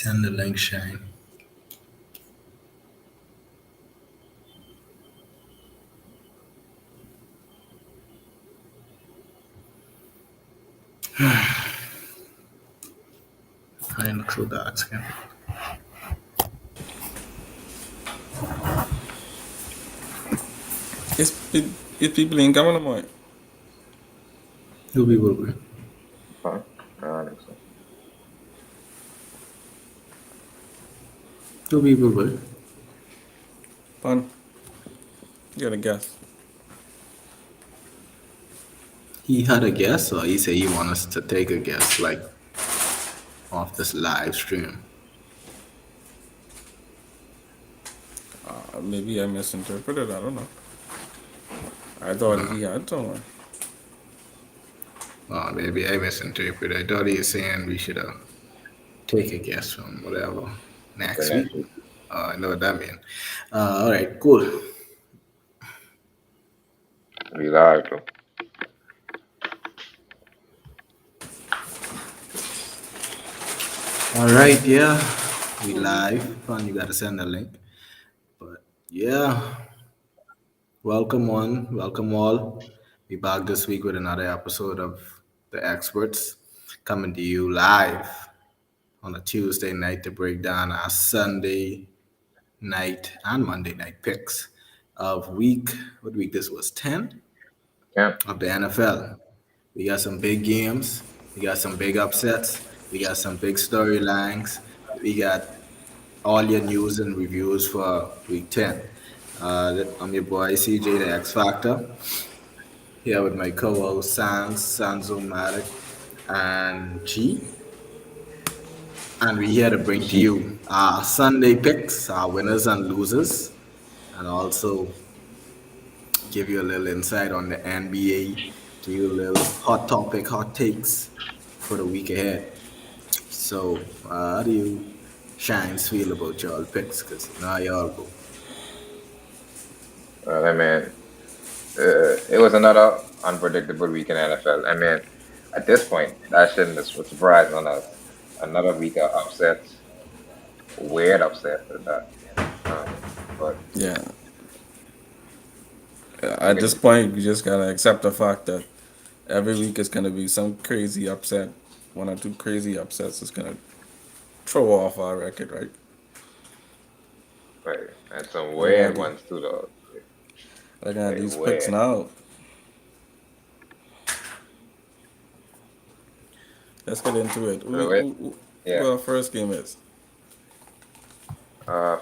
Send the link, Shine. I look so dark skin. It's people in coming tomorrow. Who people be? Huh? I don't think so. Who people be? Fun. You gotta guess. He had a guess, or he said he want us to take a guess, like off this live stream. Maybe I misinterpreted. I don't know. I thought he had someone. Maybe I misinterpreted. I thought he was saying we should take a guess from whatever The next week. next week. I know what that means. All right, cool. We live though. All right, yeah, we live. Fun, you gotta send the link. But yeah, welcome all. We back this week with another episode of the Experts, coming to you live on a Tuesday night to break down our Sunday night and Monday night picks of week. What week this was? 10 Yeah. of the NFL. We got some big games. We got some big upsets. We got some big storylines. We got all your news and reviews for week 10. I'm your boy CJ, the X Factor, here with my co host Sanzomatic, and G. And we're here to bring to G. you our Sunday picks, our winners and losers, and also give you a little insight on the NBA, give you a little hot topic, hot takes for the week ahead. So, how do you Shines feel about y'all picks? Because now y'all go. I mean, it was another unpredictable week in NFL. I mean, at this point, that shouldn't be surprising on us. Another week of upsets, weird upsets at that. But Yeah. we At this can, point, we just gotta accept the fact that every week is gonna be some crazy upset. One or two crazy upsets is gonna throw off our record, right? right, and some Looking weird at the ones too, though. looking at Like these picks weird. now. Let's get into it. So wait, yeah. Who our first game is?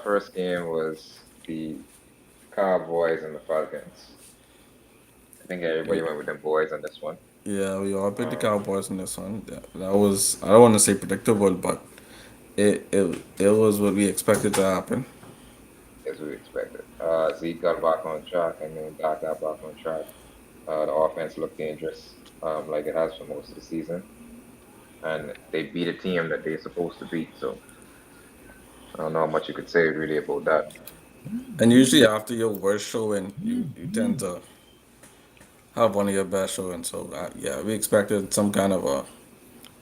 First game was the Cowboys and the Falcons. I think everybody We, went with them boys on this one. yeah, we all picked the Um, Cowboys in this one. That was, I don't want to say predictable, but it was what we expected to happen. as we expected. Zeke got back on track, and then Dak got back on track. The offense looked dangerous, like it has for most of the season, and they beat a team that they're supposed to beat. So I don't know how much you could say really about that. And usually after your worst showing, you tend to have one of your best showings. So yeah, we expected some kind of a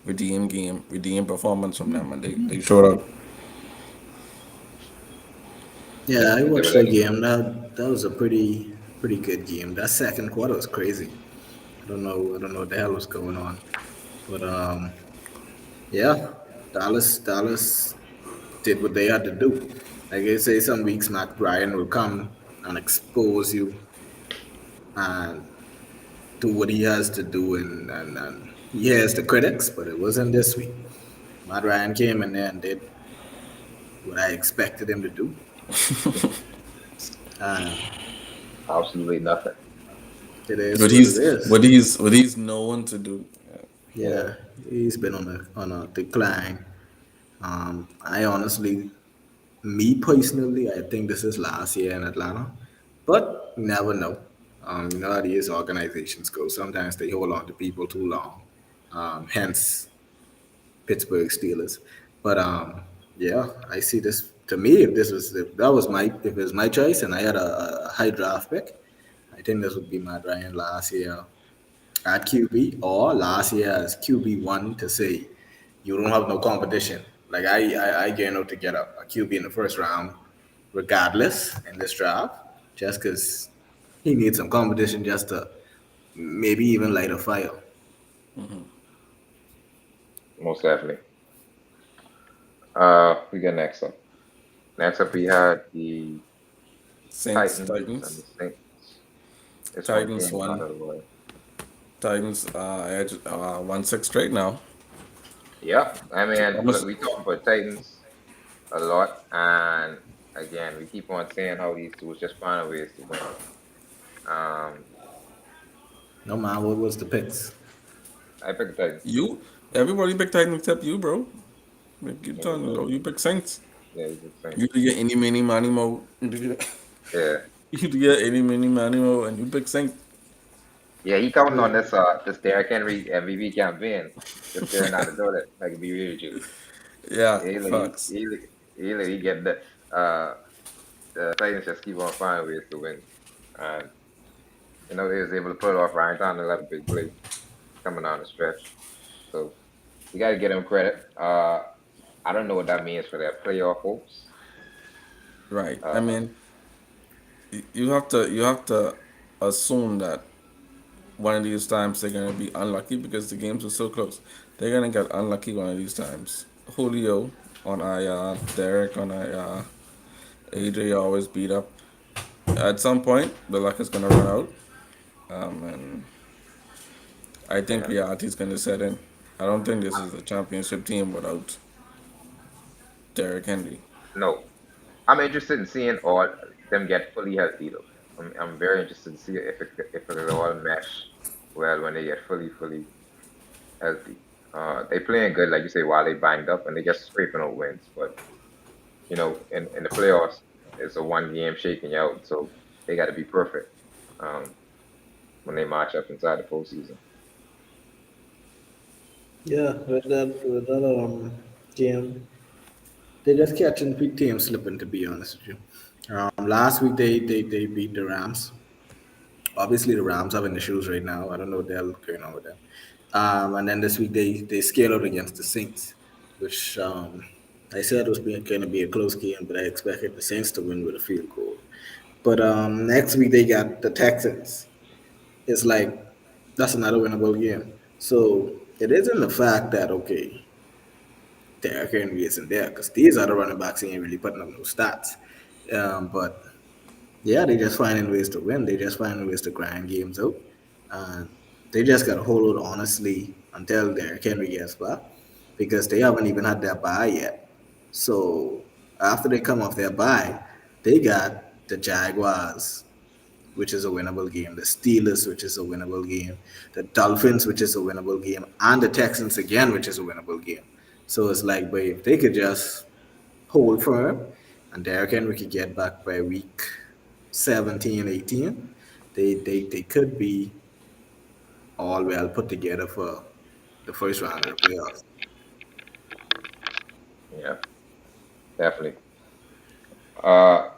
redeem performance from them, and they showed up. Yeah, Yeah, I they were watched the letting. game. That was a pretty good game. That second quarter was crazy. I don't know what the hell was going on. But yeah, Dallas did what they had to do. Like I say, some weeks Mac Bryan will come and expose you and do what he has to do, and he has the critics, but it wasn't this week. Matt Ryan came in there and did what I expected him to do. And Absolutely nothing. it is what it is. What he's known to do. Yeah, Yeah, he's been on a decline. I honestly, me personally, I think this is last year in Atlanta, but you never know. You know how these organizations go. Sometimes they hold on to people too long. Hence, Pittsburgh Steelers. But yeah, I see this. To me, if that was my if it was my choice and I had a high draft pick, I think this would be Matt Ryan last year at QB or last year as QB1 to say you don't have no competition. Like I gearing out to get a QB in the first round, regardless in this draft, just because he needs some competition just to maybe even light a fire. most definitely. We got next up. Next up, we had the Saints, Titans and the Titans, Saints. This one Titans came out won. of the way. Titans edge 1-6 straight now. Yeah, I mean, look, Almost we talk about Titans a lot, and again, we keep on saying how these tools just find ways to win. Um, No man, what was the picks? I picked the Titans. you. Everybody pick Titans except you, bro. Like you Yeah, done, you pick Saints. you picked You Saints. to get any mini money mo. Yeah, You to get any mini money mo, and you pick Saints. yeah, he counting on this Derrick Henry MVP campaign just staring out the door that I can be real with you. Yeah, He like facts. he get the Titans just keep on finding ways to win, and he was able to pull it off. Ryan Tannehill had a big play coming down the stretch, so you got to get him credit. I don't know what that means for their playoff hopes. Right. I Uh, mean, you have to assume that one of these times they're gonna be unlucky because the games are so close. They're gonna get unlucky one of these times. Julio on IR, Derek on IR, AJ always beat up. At some point, the luck is gonna run out, and I think yeah, reality is gonna set in. I don't think this is a championship team without Derek Henry. no, I'm interested in seeing all them get fully healthy though. I'm very interested to see if it all mesh well when they get fully healthy. They playing good, like you say, while they banged up and they just scraping out wins. But in the playoffs, it's a one game shaking you out, so they got to be perfect um, when they march up inside the postseason. Yeah, with that game, they just catching big teams slipping. To be honest with you, last week they beat the Rams. Obviously, the Rams having the shoes right now. I don't know what the hell going on with them. And then this week they scaled out against the Saints, which I said was going to be a close game, but I expected the Saints to win with a field goal. But next week they got the Texans. It's like that's another winnable game. So it isn't the fact that okay, Derrick Henry isn't there because these other running backs ain't really putting up no stats. But yeah, they just finding ways to win. They just finding ways to grind games out. And they just got to hold on honestly until Derrick Henry gets back because they haven't even had their bye yet. So after they come off their bye, they got the Jaguars, which is a winnable game, the Steelers, which is a winnable game, the Dolphins, which is a winnable game, and the Texans again, which is a winnable game. So it's like, but if they could just hold firm and Derrick Henry could get back by week 17, 18, they could be all well put together for the first round of the playoffs. Yeah, definitely. Uh,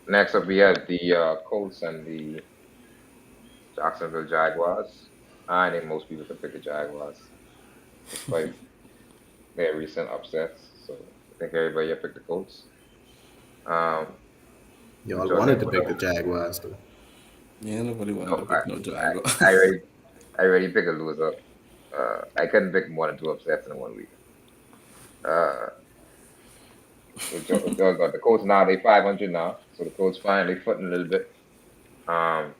Next up, we had the Colts and the Jacksonville Jaguars. I think most people could pick the Jaguars despite their recent upsets. So I think everybody here picked the Colts. Um, Y'all Jordan, wanted to what pick up? the Jaguars, though. Yeah, nobody wanted No, to pick no Jaguar. I already I already picked a loser. I couldn't pick more than two upsets in 1 week. Uh, we all got the Colts now. They 500 now, so the Colts finally footing a little bit. Um,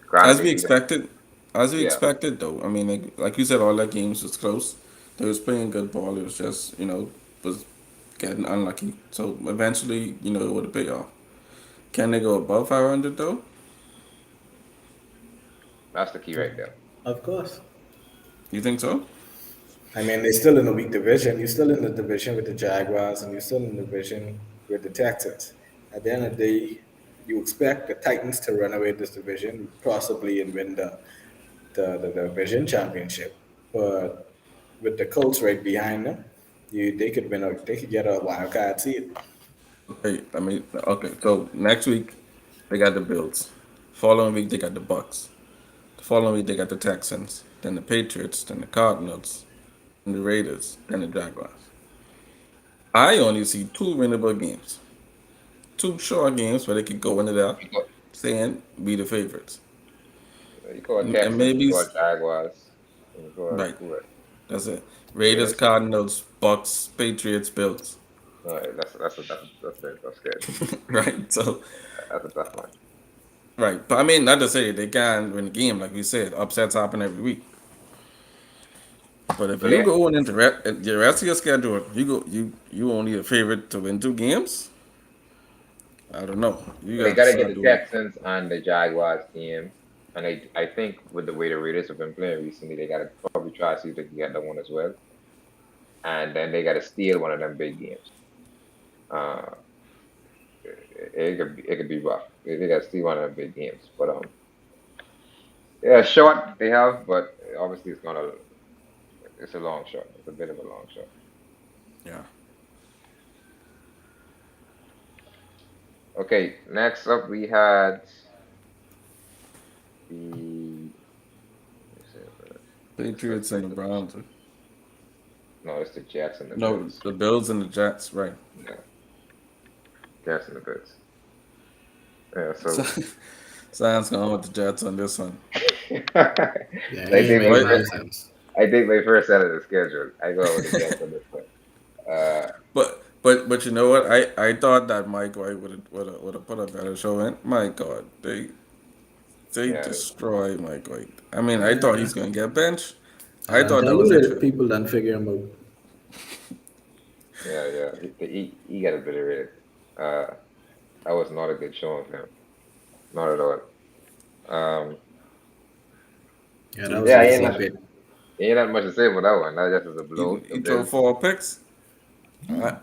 Granted, As they we beat them. expected, as we Yeah, expected though. I mean, like you said, all that games was close. They was playing good ball. It was just was getting unlucky. So eventually, it would have paid off. Can they go above 500 though? that's the key right there. Of course. You think so? I mean, they're still in a weak division. You're still in the division with the Jaguars, and you're still in the division with the Texans. At the end of the day, you expect the Titans to run away this division, possibly and win the division championship. But with the Colts right behind them, they could get a wild card seed. Okay, I mean, okay. So next week they got the Bills. Following week they got the Bucks. The following week they got the Texans. Then the Patriots. Then the Cardinals. Then the Raiders. Then the Jaguars. I only see two winnable games, two short games where they could go into there You call, saying be the favorites, you call and Texans, you maybe call Jaguars, and you call right. who else? That's it. Raiders, Raiders. Cardinals, Bucks, Patriots, Bills. No, that's a tough schedule. Right. So That's a tough one. right, but I mean, not to say they can win the game, like we said, upsets happen every week. But if So you go on into the rest of your schedule, you only a favorite to win two games. I don't know. You they got to got to get start the doing. Texans and the Jaguars game, and I think with the way the Raiders have been playing recently, they got to probably try to see if they can get that one as well, and then they got to steal one of them big games. Uh, it could be rough. They got to steal one of them big games, but yeah, short they have, but obviously it's a long shot. It's a bit of a long shot. Yeah. Okay, next up we had the let me see, Patriots and the Browns. no, it's the Jets and the No, Bills. the Bills and the Jets. Right. Yeah, Jets and the Bills. Yeah, So, so Science going with the Jets on this one. Yeah, I it ain't think my making What? no first sense. I think my first set of the schedule. I go with the Jets on this one. But you know what? I thought that Mike White would have put a better show in. My God, they Yeah, destroyed Mike White. I mean, I thought Yeah, he's gonna get benched. I I don't thought tell that you was it. that people done figure him out. yeah. He got obliterated. Uh, that was not a good showing for him. Not at all. Um, Yeah, that Two was yeah, an picks. easy pick. ain't not much to say for that one. That just as a blow. The He threw Bills. 4 picks. I,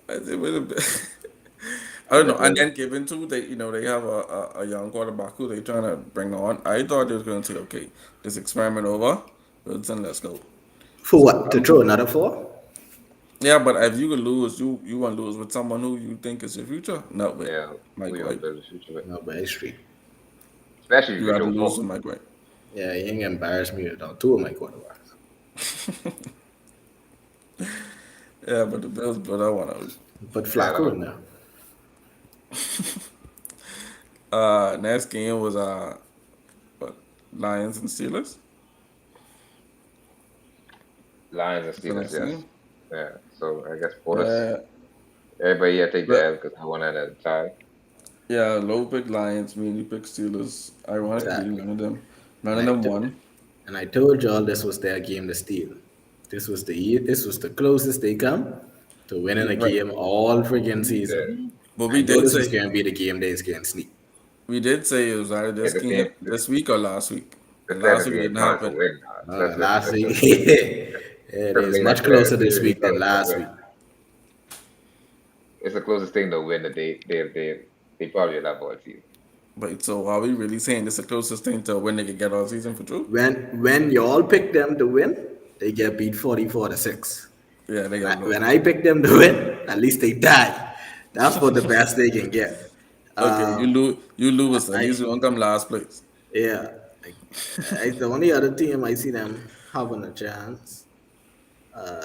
it would have been. I don't The know. And Bills. then given to they have a young quarterback who they trying to bring on. I thought they was going to say, okay, this experiment over, Wilson, let's go. For So what? I To don't throw know. another four? Yeah, but if you could lose, you want to lose with someone who you think is your future, not with Yeah, who Mike you gonna White. build the future with? No, by street. Especially if You you got to throw lose four. with Mike White. Yeah, he ain't embarrassed me without two of my quarterbacks. Yeah, but the Bills, but I want to. Put Yeah, Flacco in there. Next game was what, Lions and Steelers. Lions and That's the Steelers. next Yes. game. Yeah. So I guess bonus. Uh, Everybody here take the but L because I won at a tie. yeah, low pick Lions, medium pick Steelers. That, Ironically, none of them, none and of I them t- won. and I told y'all this was their game to steal. This was the year. This was the closest they come to winning a Right. game all friggin' season. Yeah. But I know this was going to be the game they was going to sneak. we did say it was either Yeah. this The team. game this week or last week. The And last Texans week it ain't didn't trying to happen. win now. Last Let's week, just it just is make that much clear. closer They this really week than trying to last win. week. It's the closest thing to win that they probably will have all season. But so are we really saying this is the closest thing to when they could get all season for true? When y'all pick them to win, they get beat 44-6. Yeah, they got blown When out. I pick them to win, at least they die. That's about the best they can get. Okay, Um, you lose. At I least you don't come last place. yeah, the only other team I see them having a chance.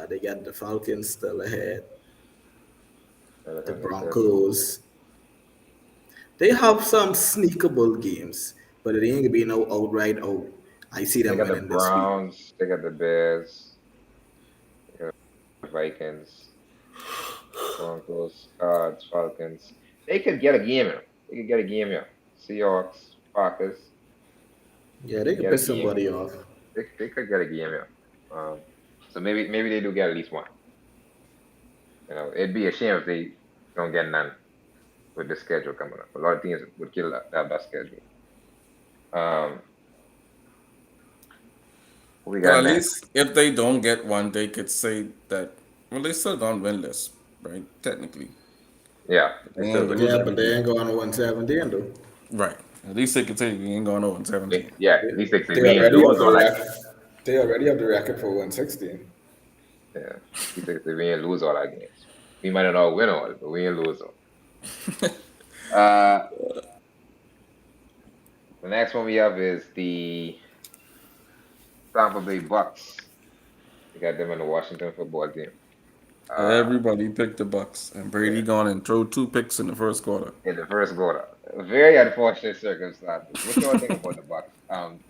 They got the Falcons still ahead. They're The looking at the schedule. Broncos. They have some sneakable games, but it ain't gonna be no outright out. I see They them got the winning this week. Browns. They got the Bears. They got the Vikings. Broncos. Cards. Falcons. They could get a game here. They could get a game here. Seahawks. Packers. Yeah, they could Get a piss game. somebody off. They could get a game here. Um, so maybe they do get at least one. It'd be a shame if they don't get none with the schedule coming up. A lot of teams would kill that schedule. Um, what we But got at next? least if they don't get one, they could say that, well, they still gone winless, right? Technically, Yeah, they they still ain't win. lose Yeah, but every they game, ain't going to 117 though. right? At least they could say we ain't going over in 17. Yeah, They, at least they say they we ain't already have lose the all our record. games. They already have the record for 116. Yeah, at least they say we ain't lose all our games. We might not all win all, but we ain't lose all. Uh, the next one we have is the Tampa Bay Bucks. We got them in the Washington football team. uh, Everybody picked the Bucks, and yeah, Brady gone and throw 2 picks in the first quarter. in the first quarter. Very unfortunate circumstances. What y'all think about the Bucks?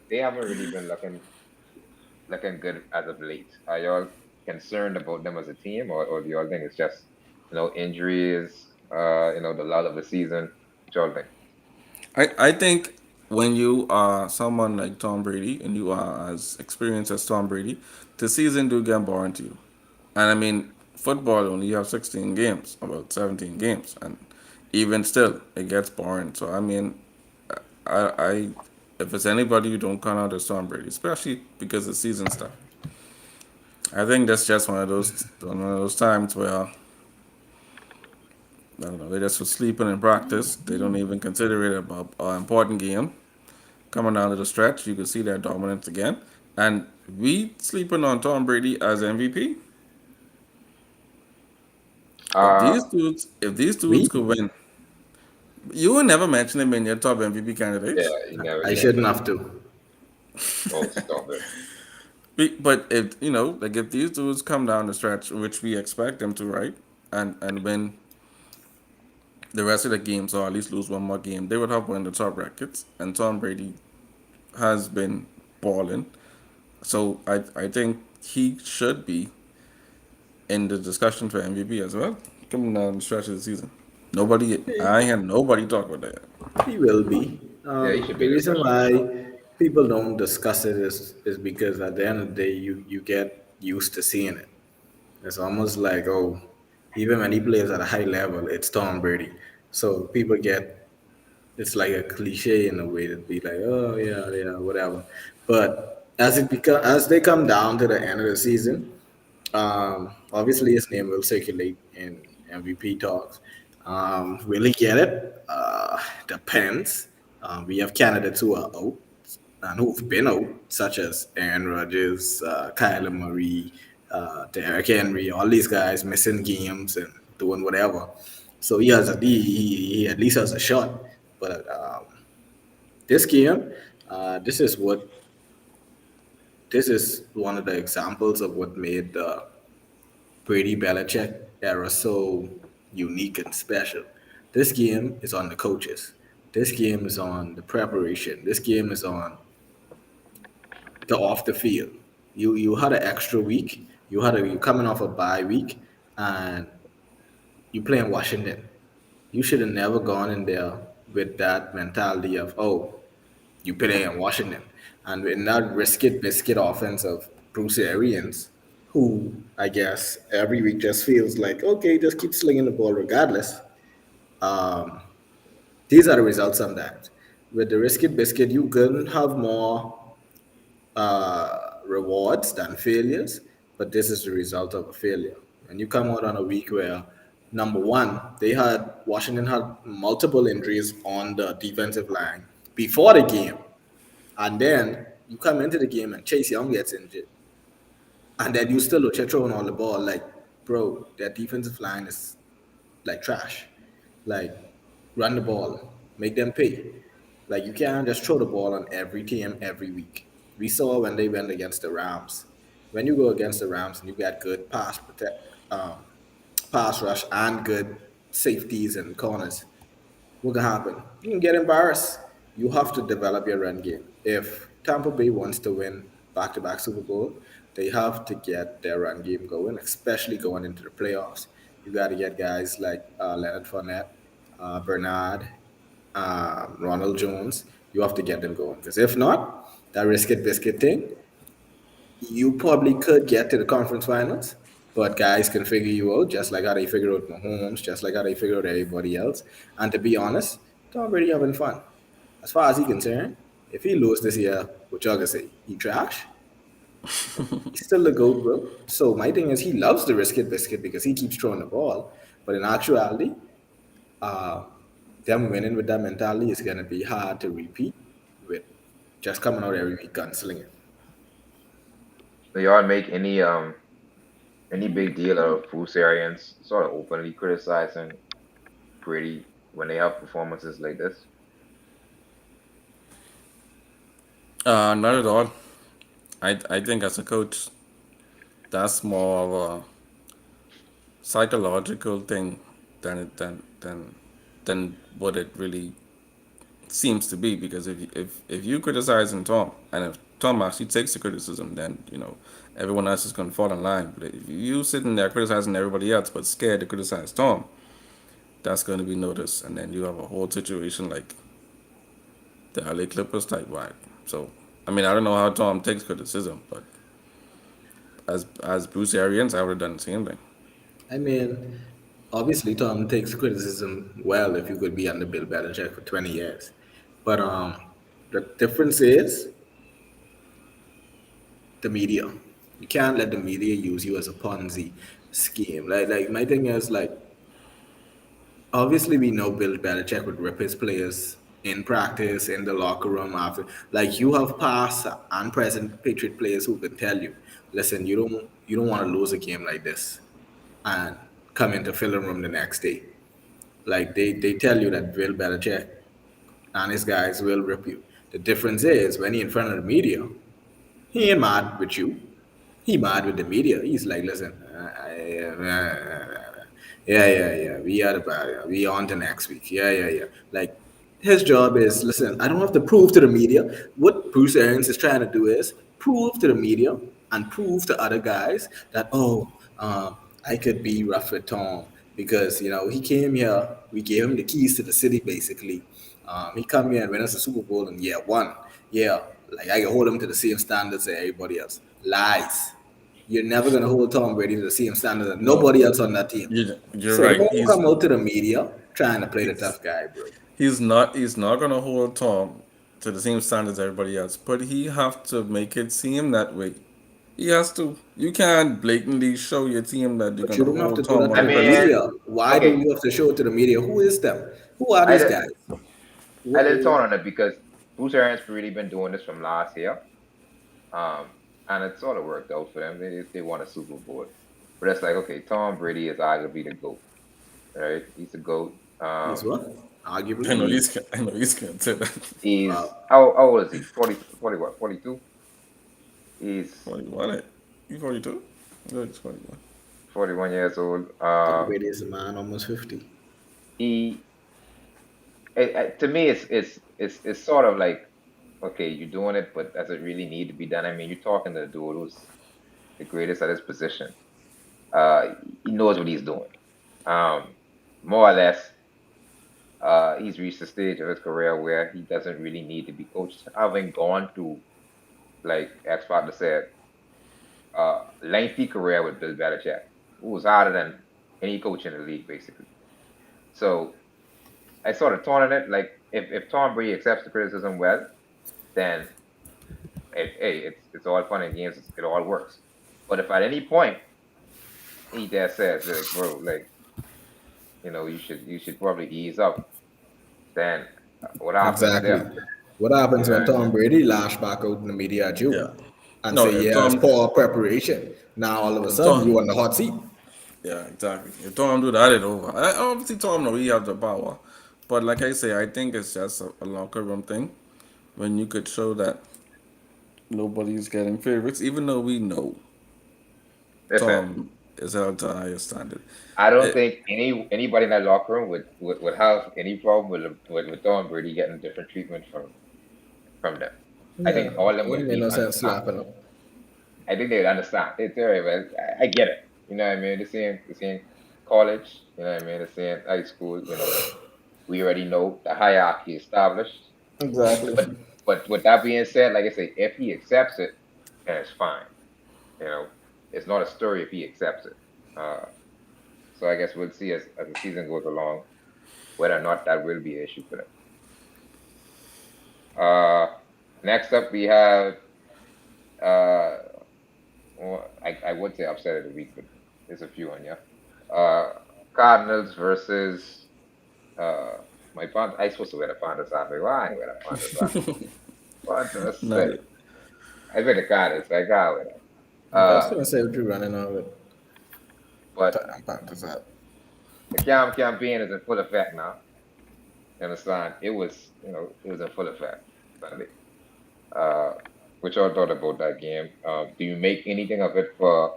They haven't really been looking good as of late. Are y'all concerned about them as a team, or do y'all think it's just injuries? The lull of the season. What y'all think? I think when you are someone like Tom Brady and you are as experienced as Tom Brady, the season do get boring to you. And I mean, football only have 16 games, about 17 games, and even still, it gets boring. So I mean, I if it's anybody you don't count out as Tom Brady, especially because the season stuff. I think that's just one of those times where I don't know they just was sleeping in practice. They don't even consider it an important game. Coming down to the stretch, you can see their dominance again. And we sleeping on Tom Brady as MVP. Uh, If these dudes We? could win, you would never mention him in your top MVP yeah, candidates. you I never shouldn't mentioned. have to. Oh, stop it. But if like if these dudes come down the stretch, which we expect them to, right, and win the rest of the games or at least lose one more game, they would have won the top brackets. And Tom Brady has been balling, so I think he should be in the discussion for MVP as well. Coming down the stretch of the season, I ain't had nobody talk about that. He will be. Yeah, he should be The in the reason discussion. why people don't discuss it is because at the end of the day, you get used to seeing it. It's almost like, oh, even when he plays at a high level, it's Tom Brady. So people get, it's like a cliche in a way to be like, oh yeah, yeah, whatever. But as they come down to the end of the season, obviously his name will circulate in MVP talks. Will he get it? Depends. We have candidates who are out and who've been out, such as Aaron Rodgers, Kyler Murray, Derrick Henry, all these guys missing games and doing whatever. So he at least has a shot. But this game, this is what this is one of the examples of what made the Brady Belichick era so unique and special. This game is on the coaches. This game is on the preparation. This game is on the off the field. You had an extra week. You coming off a bye week, and you playing Washington. You should have never gone in there with that mentality of, oh, you play in Washington, and in that risk it biscuit offense of Bruce Arians, who I guess every week just feels like, okay, just keep slinging the ball regardless. Um, these are the results sometimes. With the risk it biscuit, you can have more rewards than failures, but this is the result of a failure. And you come out on a week where, number one, Washington had multiple injuries on the defensive line before the game, and then you come into the game and Chase Young gets injured, and then you still look at throwing all the ball. Like, bro, their defensive line is like trash. Like, run the ball, make them pay. Like, you can't just throw the ball on every team every week. We saw when they went against the Rams. When you go against the Rams and you got good pass rush and good safeties and corners, what can happen? You can get embarrassed. You have to develop your run game. If Tampa Bay wants to win back-to-back Super Bowl, they have to get their run game going, especially going into the playoffs. You got to get guys like Leonard Fournette, Bernard, Ronald Jones. You have to get them going because if not, that risk it biscuit thing, you probably could get to the conference finals, but guys can figure you out just like how they figure out Mahomes, just like how they figure out everybody else. And to be honest, Tom Brady having fun. As far as he concerned, if he lose this year, what y'all gonna say? He trash? He's still the GOAT, bro. So my thing is he loves the risk it biscuit because he keeps throwing the ball. But in actuality, uh, them winning with that mentality is gonna be hard to repeat with just coming out every week gunslinging. Do y'all make any big deal of Bruce Arians sort of openly criticizing Brady when they have performances like this? Not at all. I think as a coach, that's more of psychological thing than it than what it really seems to be. Because if you criticizing Tom, and if Tom actually takes the criticism, then everyone else is going to fall in line. But if you sitting there criticizing everybody else but scared to criticize Tom, that's going to be noticed, and then you have a whole situation like the LA Clippers type vibe. So I mean, I don't know how Tom takes criticism, but as Bruce Arians, I would have done the same thing. I mean, obviously Tom takes criticism well if you could be under Bill Belichick for 20 years. But the difference is the media. You can't let the media use you as a Ponzi scheme. Like my thing is like obviously we know Bill Belichick would rip his players in practice, in the locker room after. Like you have past and present Patriot players who can tell you, listen, you don't want to lose a game like this and come into film room the next day. Like they tell you that Bill Belichick and his guys will rip you. The difference is when he in front of the media, he ain't mad with you. He mad with the media. He's like, listen, yeah. We on to next week. Yeah. Like his job is, listen, I don't have to prove to the media. What Bruce Arians is trying to do is prove to the media and prove to other guys that I could be rough with Tom because he came here. We gave him the keys to the city basically. He come here and win us a Super Bowl in year one. Yeah, like I can hold him to the same standards as everybody else. Lies. You're never gonna hold Tom Brady to the same standards as No, nobody else on that team. you're So right. don't come out to the media trying to play the He's tough guy, bro. he's not gonna hold Tom to the same standards as everybody else, but he have to make it seem that way. He has to. You can't blatantly show your team that you're But you gonna don't have to hold do Tom that on I to a the mean, pedestal. media. Why do okay, you have to show it to the media? Who is them? Who are I these did guys? I did What, tone on it because Bruce Arians really been doing this from last year. Um, and it sort of worked out for them. They won a Super Bowl. But it's like, okay, Tom Brady is arguably the GOAT, right? He's the GOAT. is what? I Arguably? know he's. I know he's gonna say that. He's Wow. how old is he? 40, 40 what? 42? He's 41 it. You 42? Good, it's 41. 41 years old. Tom Brady is a man almost 50. He to me it's sort of like, okay, you're doing it, but does it really need to be done? I mean, you're talking to the dude who's the greatest at his position. Uh, he knows what he's doing. Um, More or less, he's reached the stage of his career where he doesn't really need to be coached, having gone through, like Xperts said, lengthy career with Bill Belichick, who was harder than any coach in the league, basically. So I sort of torn on it. Like if Tom Brady accepts the criticism well, then hey, it's all fun and games. It all works. But if at any point he just says like, bro, like you should probably ease up, then what happens Exactly. there? What You happens know when what I Tom mean? Brady lash back out in the media at Yeah. you and No, say, if yeah, it's Tom, poor preparation. Now all of a if sudden you Tom, on the hot seat. yeah, exactly. If Tom do that, it over. Obviously, Tom know he has the power, but like I say, I think it's just a locker room thing. When you could show that nobody's getting favorites, even though we know Listen, Tom is held to a higher standard. I don't It, think anybody in that locker room would have any problem with Tom Brady getting different treatment from them. I Yeah, think all of them ain't would made be no sense understand. slapping him. I think they would understand. It's all right, man. I get it. You know what I mean? The same college. You know what I mean? The same high school. We already know the hierarchy established. Exactly. But with that being said, like I say, if he accepts it, then it's fine. You know, it's not a story if he accepts it. Uh, so I guess we'll see as the season goes along whether or not that will be an issue for them. Uh, Next up we have uh, well, I would say upset of the week, but there's a few on, yeah. Uh, Cardinals versus uh my Panthers. I supposed to wear the Panthers hat. Like, why I ain't wear the Panthers hat? What the not say? I wear the Cardinals. I got with it. I was gonna say what you running on with But Tottenham Panthers that. the campaign is in full effect now. You understand? It was in full effect Sunday. Uh, what y'all thought about that game? Do you make anything of it for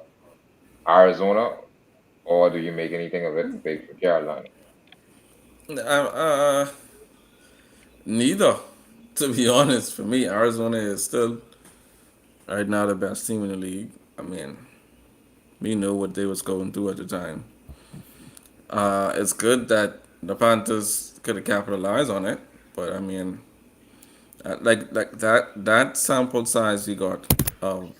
Arizona? or do you make anything of it and play for Carolina? Uh, neither. To be honest, for me, Arizona is still right now the best team in the league. I mean, we know what they was going through at the time. It's good that the Panthers could have capitalized on it, but I mean, like that sample size we got of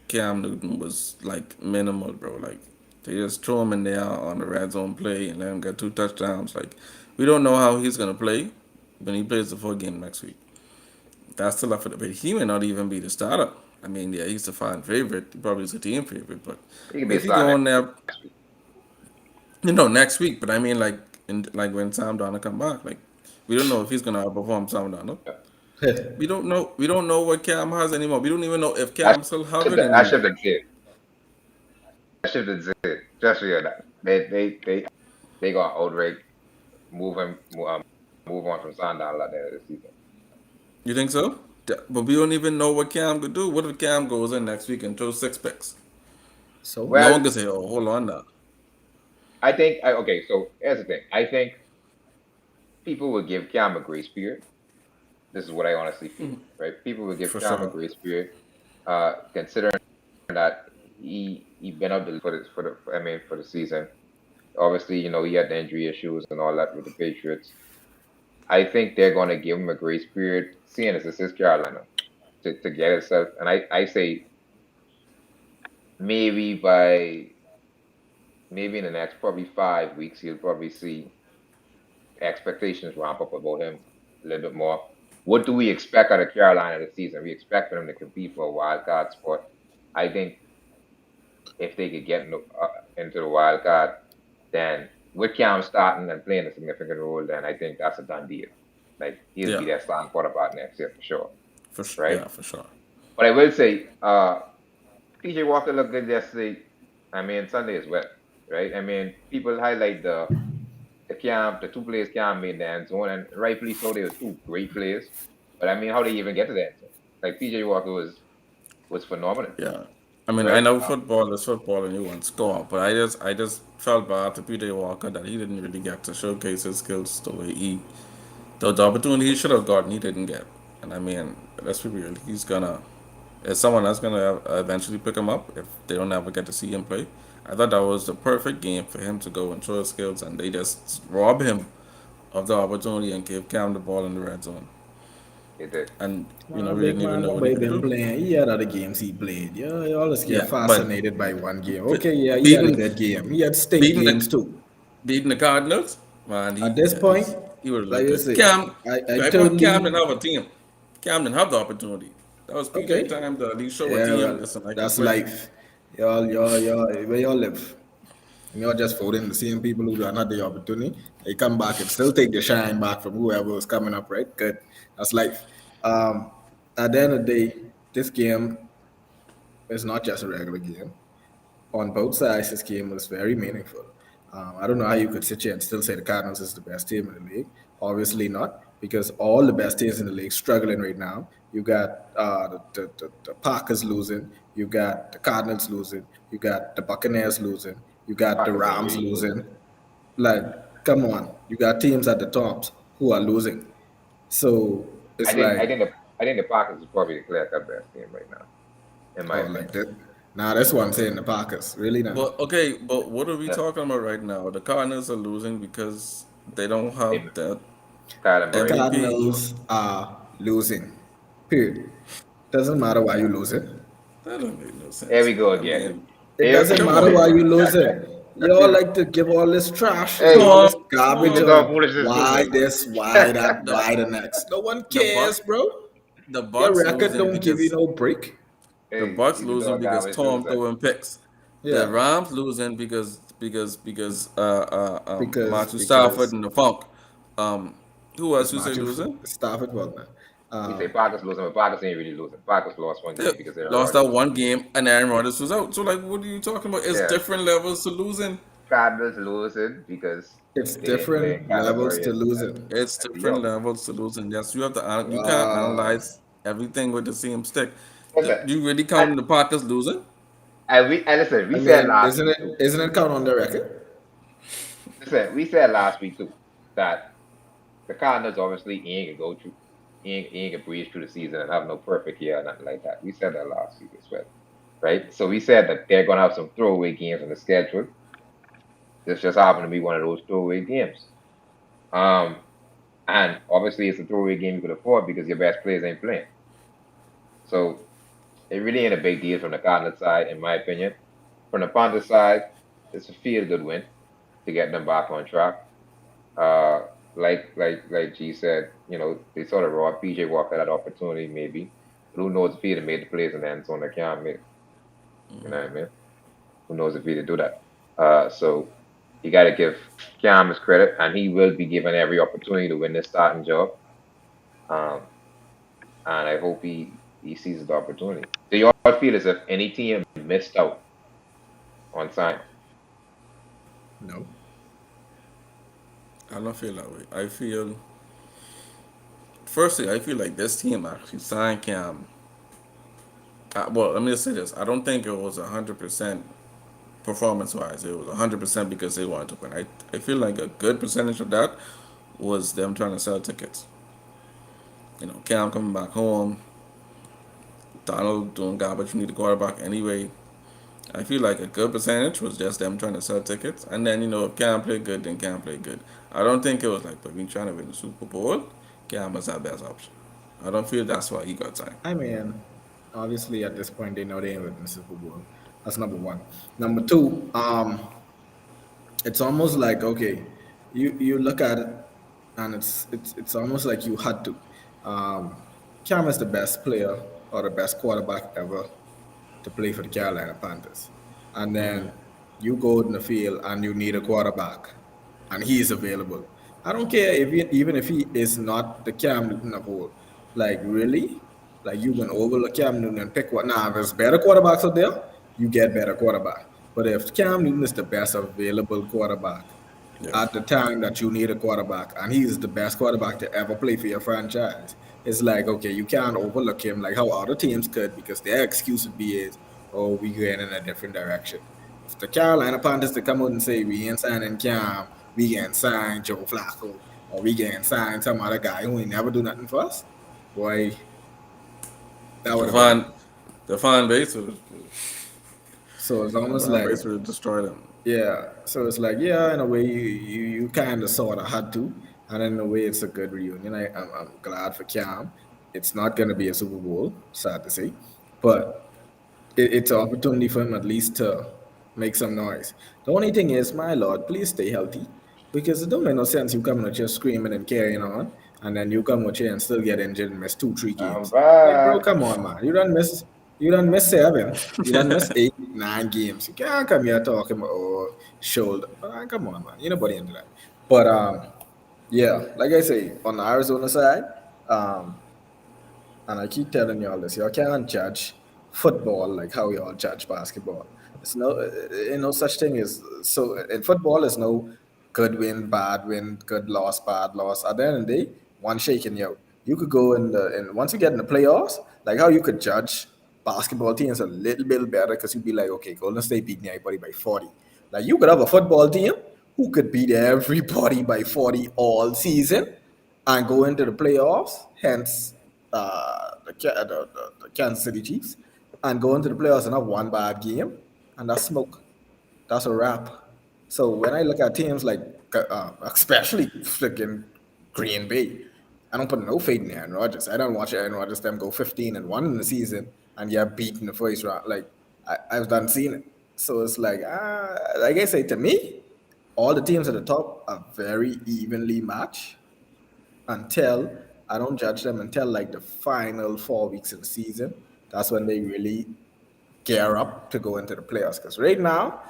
Cam Newton was like minimal, bro. Like they just throw him in there on the red zone play and let him get two touchdowns. Like we don't know how he's gonna play when he plays the full game next week. That's still up for debate. He may not even be the starter. I mean, yeah, he's the fan favorite. He probably is a team favorite, but He can be a if he star go in next there, week. next week. But I mean, like like when Sam Darnold come back, like we don't know if he's gonna outperform Sam Darnold. We don't know. We don't know what Cam has anymore. We don't even know if That Cam still have ship it that that anymore. ship exists. That ship exists. Just for that. They gonna outright move on from Sundown at the end of the season. You think so? But we don't even know what Cam could do. What if Cam goes in next week and throws six picks? So No Well, one can say, "Oh, hold on now." okay. So here's the thing. I think people will give Cam a grace period. This is what I honestly feel, right? People will give For Cam a sure. grace period, considering that he been out for the season. Obviously, he had the injury issues and all that with the Patriots. I think they're going to give him a grace period, seeing as this is Carolina, to get itself. And I say maybe maybe in the next probably 5 weeks, you'll probably see expectations ramp up about him a little bit more. What do we expect out of Carolina this season? We expect them to compete for a wild card spot. I think if they could get into the wild card, then with Cam starting and playing a significant role, then I think that's a done deal. Like he'll be Yeah. their starting quarterback next year for sure, right? Yeah, for sure. But I will say, PJ Walker looked good yesterday. I mean, Sunday as well, right? I mean, people highlight the two plays Cam made in the end zone, and rightfully so. They were two great plays. But I mean, how they even get to the end zone? Like PJ Walker was phenomenal, Yeah. I mean, I right? know football is football and you want to score, but I just felt bad to Peter Walker that he didn't really get to showcase his skills the way the opportunity he should have gotten, he didn't get. And I mean, let's be real, is someone else gonna eventually pick him up if they don't ever get to see him play. I thought that was the perfect game for him to go and show his skills, and they just rob him of the opportunity and give Cam the ball in the red zone. It did. And we big didn't even man, know what remember he he could been do. playing. He had other games he played. You always get Yeah, but fascinated by one game. but Okay, yeah, he had a beating good game. He had stink beating games the too. beating the Cardinals, man, At this point, he would have like looked I good. say, Cam, I I want Cam to totally have a team. Cam didn't have the opportunity. That was PJ okay. time to at least show a Yeah, team. well, Listen, I can that's play. life. Where y'all live. And you're just voting the same people who don't have the opportunity. They come back and still take the shine back from whoever is coming up, right? Good. That's life. Um, at the end of the day, this game is not just a regular game. On both sides, this game was very meaningful. I don't know how you could sit here and still say the Cardinals is the best team in the league. Obviously not, because all the best teams in the league struggling right now. You got the Packers losing, you got the Cardinals losing, you got the Buccaneers losing, you got the Packers ain't Rams really losing. losing. Like, come on, you got teams at the tops who are losing. So I it's think like, I think the I think the Packers is probably the clear cut best team right now, in my oh, like opinion. that. Now that's what I'm saying. The Packers, really now. But okay, but what are we Yeah. talking about right now? The Cardinals are losing because they don't They have that Kyler The Murray. MVP. Cardinals are losing. Period. Doesn't matter why you lose it. That don't make no Here sense. we go I again. mean, It Here doesn't we come go matter on. why you again. lose it. You all like to give all this trash and Hey, all this Tom, garbage people Tom, talk on foolishness too, why man. this, why that, the why the next. No one the cares, Bucks bro. the Your Bucks record losing don't give you because no break. the Hey, Bucks people losing talk because garbage too, Tom son. throwing picks. The Yeah, Rams losing because Matthew Stafford because and the Funk. Um, who else it's you say Matthew losing? Stafford Wagner. We say Um, Packers losing, but Packers ain't really losing. Packers lost one They game because Aaron lost Rodgers that was one out. game and Aaron Rodgers was out. So like, what are you talking about? It's Yeah, different levels to losing. Cardinals losing because it's they didn't play different Kyler levels Murray to as, losing. It's as the different young. levels to losing. Yes, you have to. You can't Wow. analyze everything with the same stick. Listen, You really I counting the Packers losing? And listen, we I said mean, last isn't week it too. isn't it count on the record? Listen, we said last week too that the Cardinals obviously ain't gonna go through, ain't gonna breeze through the season and have no perfect year or nothing like that. We said that last week as well, right? So we said that they're gonna have some throwaway games on the schedule. This just happened to be one of those throwaway games. Um, and obviously it's a throwaway game you could afford because your best players ain't playing. So it really ain't a big deal from the Cardinals side, in my opinion. From the Panthers side, it's a feel good win to get them back on track. Uh, like G said, they sort of robbed PJ Walker that opportunity maybe. But who knows if he'd have made the plays in the end zone that can't make. You know what I mean? Who knows if he'd have do that? So you got to give Cam his credit, and he will be given every opportunity to win this starting job. Um, and I hope he seizes the opportunity. Do you all feel as if any team missed out on signing? No. I don't feel that way. I feel, firstly, I feel like this team actually signed Cam. Well, let me just say this. I don't think it was 100% performance wise. It was 100% because they wanted to win. I feel like a good percentage of that was them trying to sell tickets. Cam coming back home, Donald doing garbage. We need a quarterback anyway. I feel like a good percentage was just them trying to sell tickets. And then, if Cam played good, then Cam played good. I don't think it was like, but we trying to win the Super Bowl, Cam was our best option. I don't feel that's why he got signed. I mean, obviously at this point they know they ain't winning the Super Bowl. That's number one. Number two, it's almost like okay, you look at it, and it's almost like you had to. Cam is the best player or the best quarterback ever to play for the Carolina Panthers, and then you go in the field and you need a quarterback, and he is available. I don't care if even if he is not the Cam Newton of old. Like really, like you can overlook Cam Newton and pick what. Now, if there's better quarterbacks out there, you get better quarterback. But if Cam Newton is the best available quarterback Yeah. at the time that you need a quarterback, and he's the best quarterback to ever play for your franchise, it's like, okay, you can't overlook him like how other teams could because their excuse would be is, oh, we going in a different direction. If the Carolina Panthers to come out and say we ain't signing Cam, we can sign Joe Flacco, or we can sign some other guy who ain't never do nothing for us, boy, that would The have been fan, the fan base was, so it's the almost fan like base would destroy them. yeah, so it's like yeah, in a way you kind of sort of had to, and in a way it's a good reunion. I'm glad for Cam. It's not going to be a Super Bowl, sad to say, but it's an opportunity for him at least to make some noise. The only thing is, my lord, please stay healthy because it don't make no sense you coming out here screaming and carrying on, and then you come out here and still get injured and miss 2, 3 I'm games. Like, bro, back. come on, man. You done miss 7. You done miss 8, 9 games. You can't come here talking about shoulder. Come on, man. You nobody into that. But yeah, like I say, on the Arizona side, um, and I keep telling y'all this, y'all can't judge football like how y'all judge basketball. It's no, no such thing as so in football. There's no good win, good loss, bad loss. At the end of the day, one shaking you out. You could go in and once you get in the playoffs, like how you could judge basketball teams a little bit better because you'd be like, okay, Golden State beating everybody by 40. Like you could have a football team who could beat everybody by 40 all season and go into the playoffs, hence the Kansas City Chiefs, and go into the playoffs and have one bad game, and that's smoke. That's a wrap. So when I look at teams like, especially freaking Green Bay, I don't put no faith in Aaron Rodgers. I don't watch Aaron Rodgers them go 15-1 in the season and get beaten the first round. Like I've done seen it. So it's like I say to me, all the teams at the top are very evenly matched until I don't judge them until like the final 4 weeks of the season. That's when they really gear up to go into the playoffs. Because right now,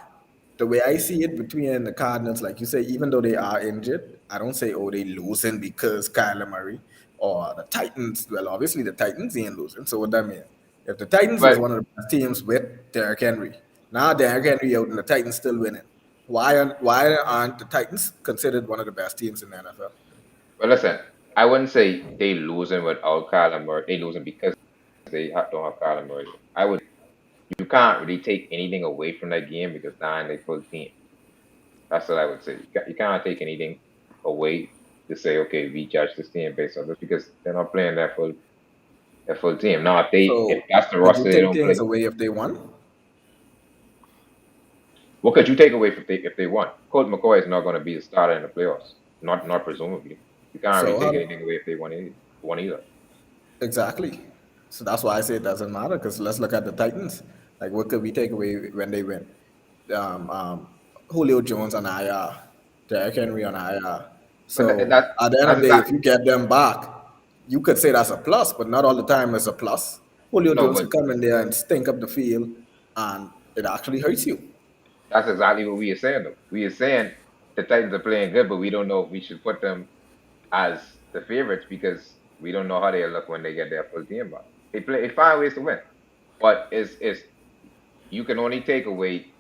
the way I see it between the Cardinals, like you say, even though they are injured, I don't say, oh, they losing because Kyler Murray or the Titans. Well, obviously the Titans ain't losing. So what that mean? If the Titans was But one of the best teams with Derrick Henry, now Derrick Henry out and the Titans still winning. Why aren't the Titans considered one of the best teams in the NFL? but listen, I wouldn't say they losing without Kyler Murray. They losing because they don't have Kyler Murray. I would. you can't really take anything away from that game because they're not a full team. That's what I would say. You can't take anything away to say, okay, we judge this team based on this because they're not playing their full team. Now, if So that's the would you roster they take don't play, things away if they won? what could you take away if they won? Colt McCoy is not going to be the starter in the playoffs. Not presumably. You can't really So take how, anything away if they won either. exactly. So that's why I say it doesn't matter. Because let's look at the Titans. Like, what could we take away when they win? Um, um, Julio Jones on IR, Derrick Henry on IR. But So at the end that's of the day, exactly if you get them back, you could say that's a plus, but not all the time it's a plus. Julio no, Jones but could come in there and stink up the field, and it actually hurts you. that's exactly what we are saying though. We are saying the Titans are playing good, but we don't know if we should put them as the favorites because we don't know how they look when they get their full team back. They find ways to win, but it's you can only take away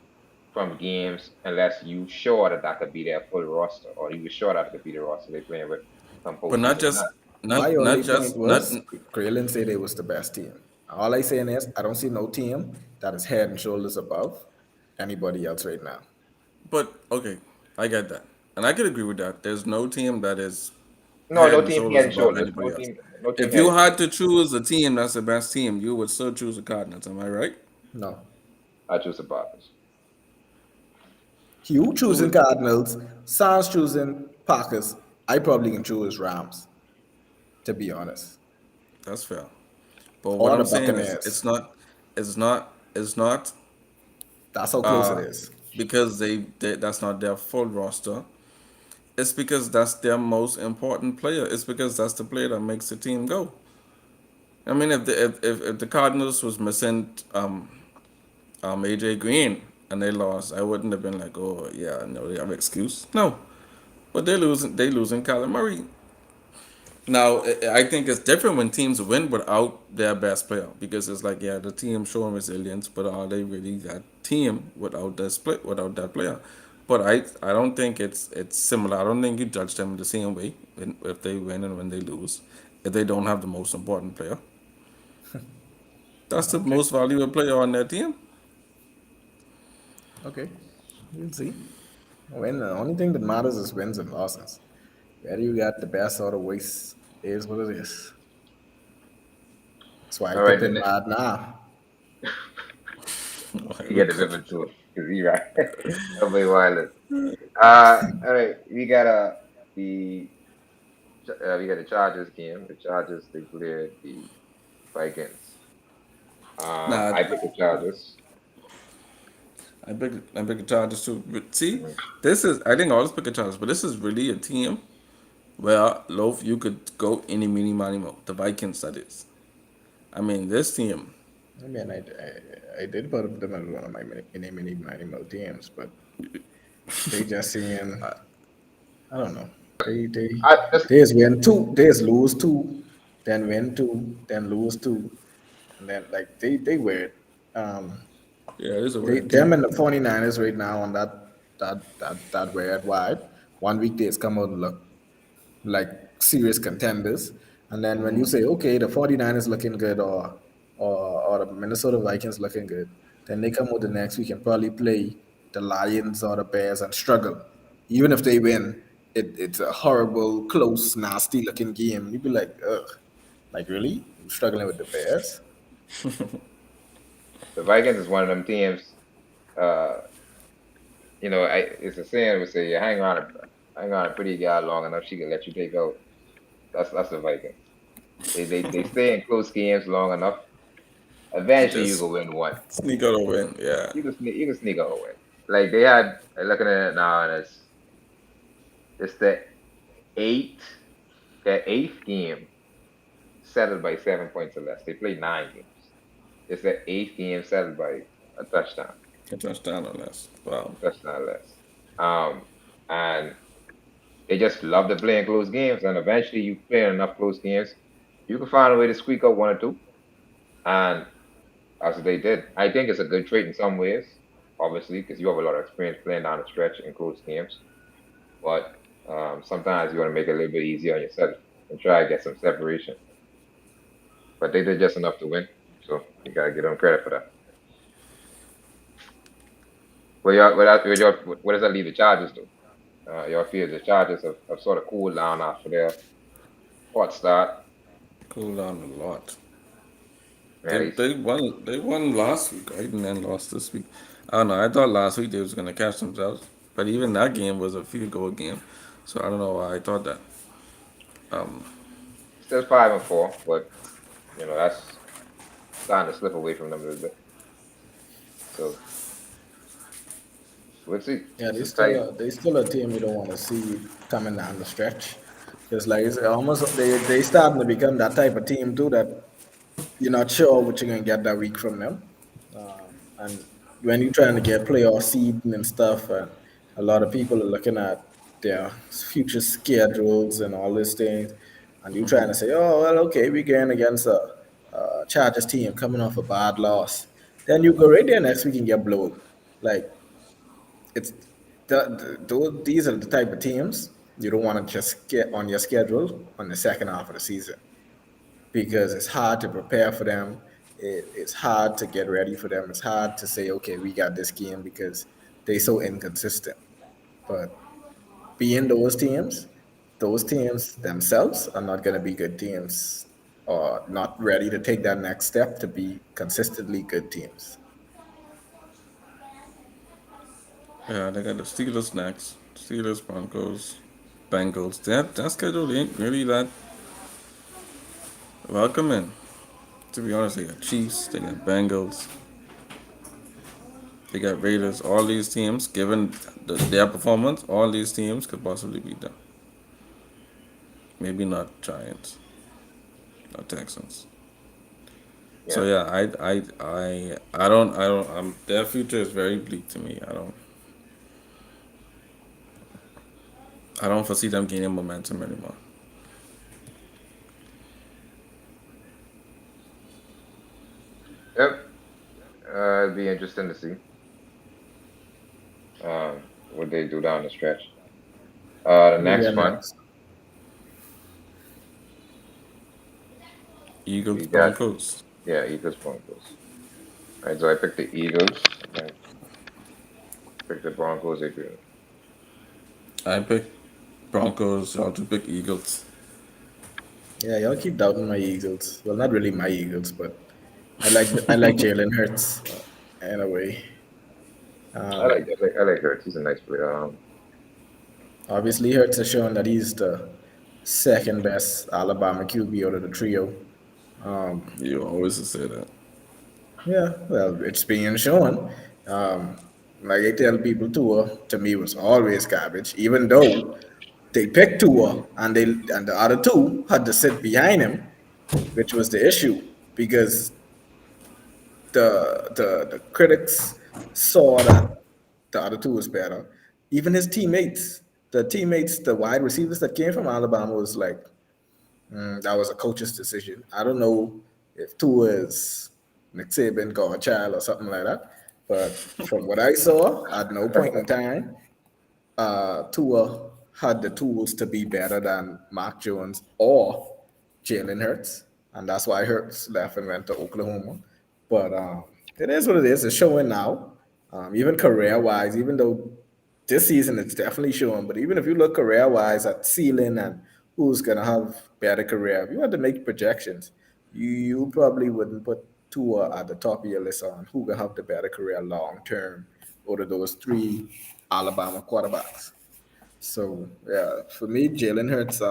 from games unless you sure that could be their full roster or you were sure that could be the roster they playing with come But not postseason. just Not My not only point just not. was Graylin said they was the best team. All I saying is I don't see no team that is head and shoulders above anybody else right now. But okay, I get that, and I could agree with that. There's no team that is no, head no and team head shoulders and above shoulders. anybody else. No team If head you and had shoulders. to choose a team that's the best team, you would still choose the Cardinals. Am I right? No. I choose the Packers. Hugh You choosing would. Cardinals, Sans choosing Packers. I probably can choose Rams, to be honest. That's fair. But what Or the I'm saying is, Buccaneers. it's not That's how close it uh, is. because that's not their full roster. It's because that's their most important player. It's because that's the player that makes the team go. I mean, if the Cardinals was missing AJ Green and they lost, I wouldn't have been like, oh yeah, no, they have an excuse. No, but they losing Kyler Murray. Now I think it's different when teams win without their best player because it's like yeah, the team showing resilience, but are they really that team without that split without that player? But I don't think it's similar. I don't think you judge them the same way if they win and when they lose. If they don't have the most important player, that's the Okay. most valuable player on their team. Okay. We'll see. When the only thing that matters is wins and losses. Whether you got the best or the worst is what it is. That's why I All right, tip then in mad now. you get a different tour because he right. Nobody wireless. All right, the we got the Chargers game. The Chargers they played the Vikings. Nah, I picked the Chargers. I pick the Chargers too. But see, Mhm. this is I think I always pick the Chargers, but this is really a team where Loaf you could go any mini money mo. The Vikings that is. I mean this team. I mean, I did put them as one of my mini animal teams, but they just saying I don't know. They they I just they just win two, they just lose two, then win two, then lose two, and then like they weird. Um, Yeah, this is a they weird them team. and the 49ers right now on that weird vibe. One week they just come out and look like serious contenders. And then when you say, okay, the 49ers looking good or the Minnesota Vikings looking good, then they come out the next week and probably play the Lions or the Bears and struggle. Even if they win, it's a horrible, close, nasty looking game. You'd be like, ugh, like really? You struggling with the Bears? the Vikings is one of them teams. Uh, it's a saying we say you hang around a pretty girl long enough, she can let you take out. That's the Vikings. They stay in close games long enough. Eventually, you Just can win one. sneak out a win. Yeah. You can sneak out a win. Like they had looking at it now, and it's eighth the eighth game settled by 7 points or less. They played 9 games. It's the eighth game settled by a touchdown, A touchdown on us. Wow. touchdown less. Um, and they just love to play in close games, and eventually you play enough close games, you can find a way to squeak out one or two, and that's what they did. I think it's a good trait in some ways, obviously, because you have a lot of experience playing down the stretch in close games. But sometimes you want to make it a little bit easier on yourself and try to get some separation. But they did just enough to win, so you gotta give them credit for that. What does that leave the Chargers to? Your feel the Chargers have sort of cooled down after their hot start. Cool down a lot. Yeah, they, They won last week, right? And then lost this week. I don't know. I thought last week they was gonna catch themselves, but even that game was a field goal game, so I don't know why I thought that. Um, still 5-4, but that's starting to slip away from them a little bit. So we'll see. Yeah, It's exciting. they still a team you don't want to see coming down the stretch. Because like it's almost they starting to become that type of team too that you're not sure what you're gonna get that week from them. And when you're trying to get playoff seeding and stuff, and a lot of people are looking at their future schedules and all these things, and you're trying to say, oh well, okay, we're going against a Chargers team coming off a bad loss. Then you go right there next week and get blown. Like it's these are the type of teams you don't want to just get on your schedule on the second half of the season because it's hard to prepare for them. It's hard to get ready for them. It's hard to say, okay, we got this game because they're so inconsistent. But being those teams themselves are not going to be good teams or not ready to take that next step to be consistently good teams. yeah, they got the Steelers next. Steelers, Broncos, Bengals. That schedule ain't really that welcoming. To be honest, they got Chiefs, they got Bengals, they got Raiders. All these teams, given their performance, all these teams could possibly beat them. Maybe not Giants, not Texans. So Yeah, yeah, I don't. Their future is very bleak to me. I don't foresee them gaining momentum anymore. yep. It'll be interesting to see what they do down the stretch. The Who we next got one next? Eagles, we got, Broncos. yeah, Eagles Broncos. All right, so I picked the Eagles. I picked the Broncos. Agree. I pick Broncos. Y'all to pick Eagles. Yeah, y'all keep doubting my Eagles. Well, not really my Eagles, but I like Jalen Hurts in a way. Um, I like Hurts. He's a nice player. Obviously, Hurts has shown that he's the second best Alabama QB out of the trio. Um, You always say that. yeah, well, it's being shown. Um, like I tell people, Tua to me was always garbage, even though they picked Tua and the other two had to sit behind him, which was the issue because the critics saw that the other two was better. Even his teammates, the wide receivers that came from Alabama was like, that was a coach's decision. I don't know if Tua is Nick Saban, Godchild, or something like that. But from what I saw, at no point in time, Tua had the tools to be better than Mark Jones or Jalen Hurts, and that's why Hurts left and went to Oklahoma. But it is what it is. It's showing now, even career-wise. Even though this season it's definitely showing, but even if you look career-wise at ceiling and who's gonna have better career, if you had to make projections, you probably wouldn't put Tua at the top of your list on who can have the better career long term out of those three Alabama quarterbacks. So yeah, for me, Jalen Hurts,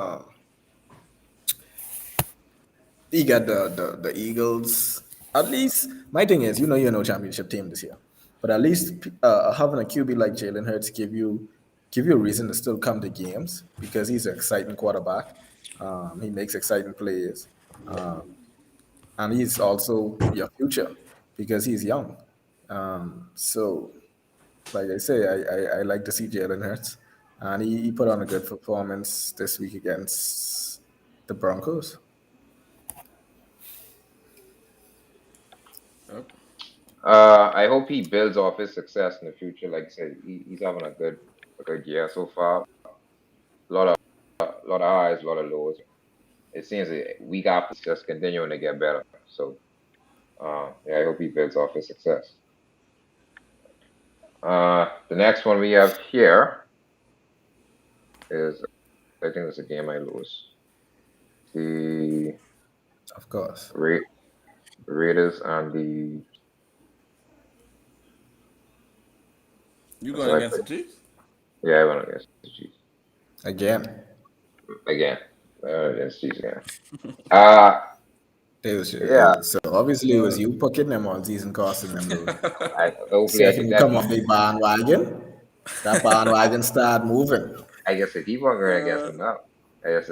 he got the Eagles. At least my thing is, you're no championship team this year, but at least having a QB like Jalen Hurts give you a reason to still come to games because he's an exciting quarterback. He makes exciting plays, um, and he's also your future because he's young. So like I say, I like to see Jalen Hurts, and he put on a good performance this week against the Broncos. Yep. I hope he builds off his success in the future. Like I said, he's having a good year so far. A lot of highs, a lot of lows. It seems that week after he's just continuing to get better. So yeah, I hope he builds off his success. The next one we have here is, I think it's a game I lose. The Of course. Ra- Raiders and the, You so going I against put, the Chiefs? yeah, I went against the Chiefs Again. again. Against Chiefs again. Uh, yeah. So obviously it was Uh, you picking them all season costing them those. Hopefully I Second get you that. come off the bandwagon, that bandwagon start moving. I guess I keep on going against uh, them now.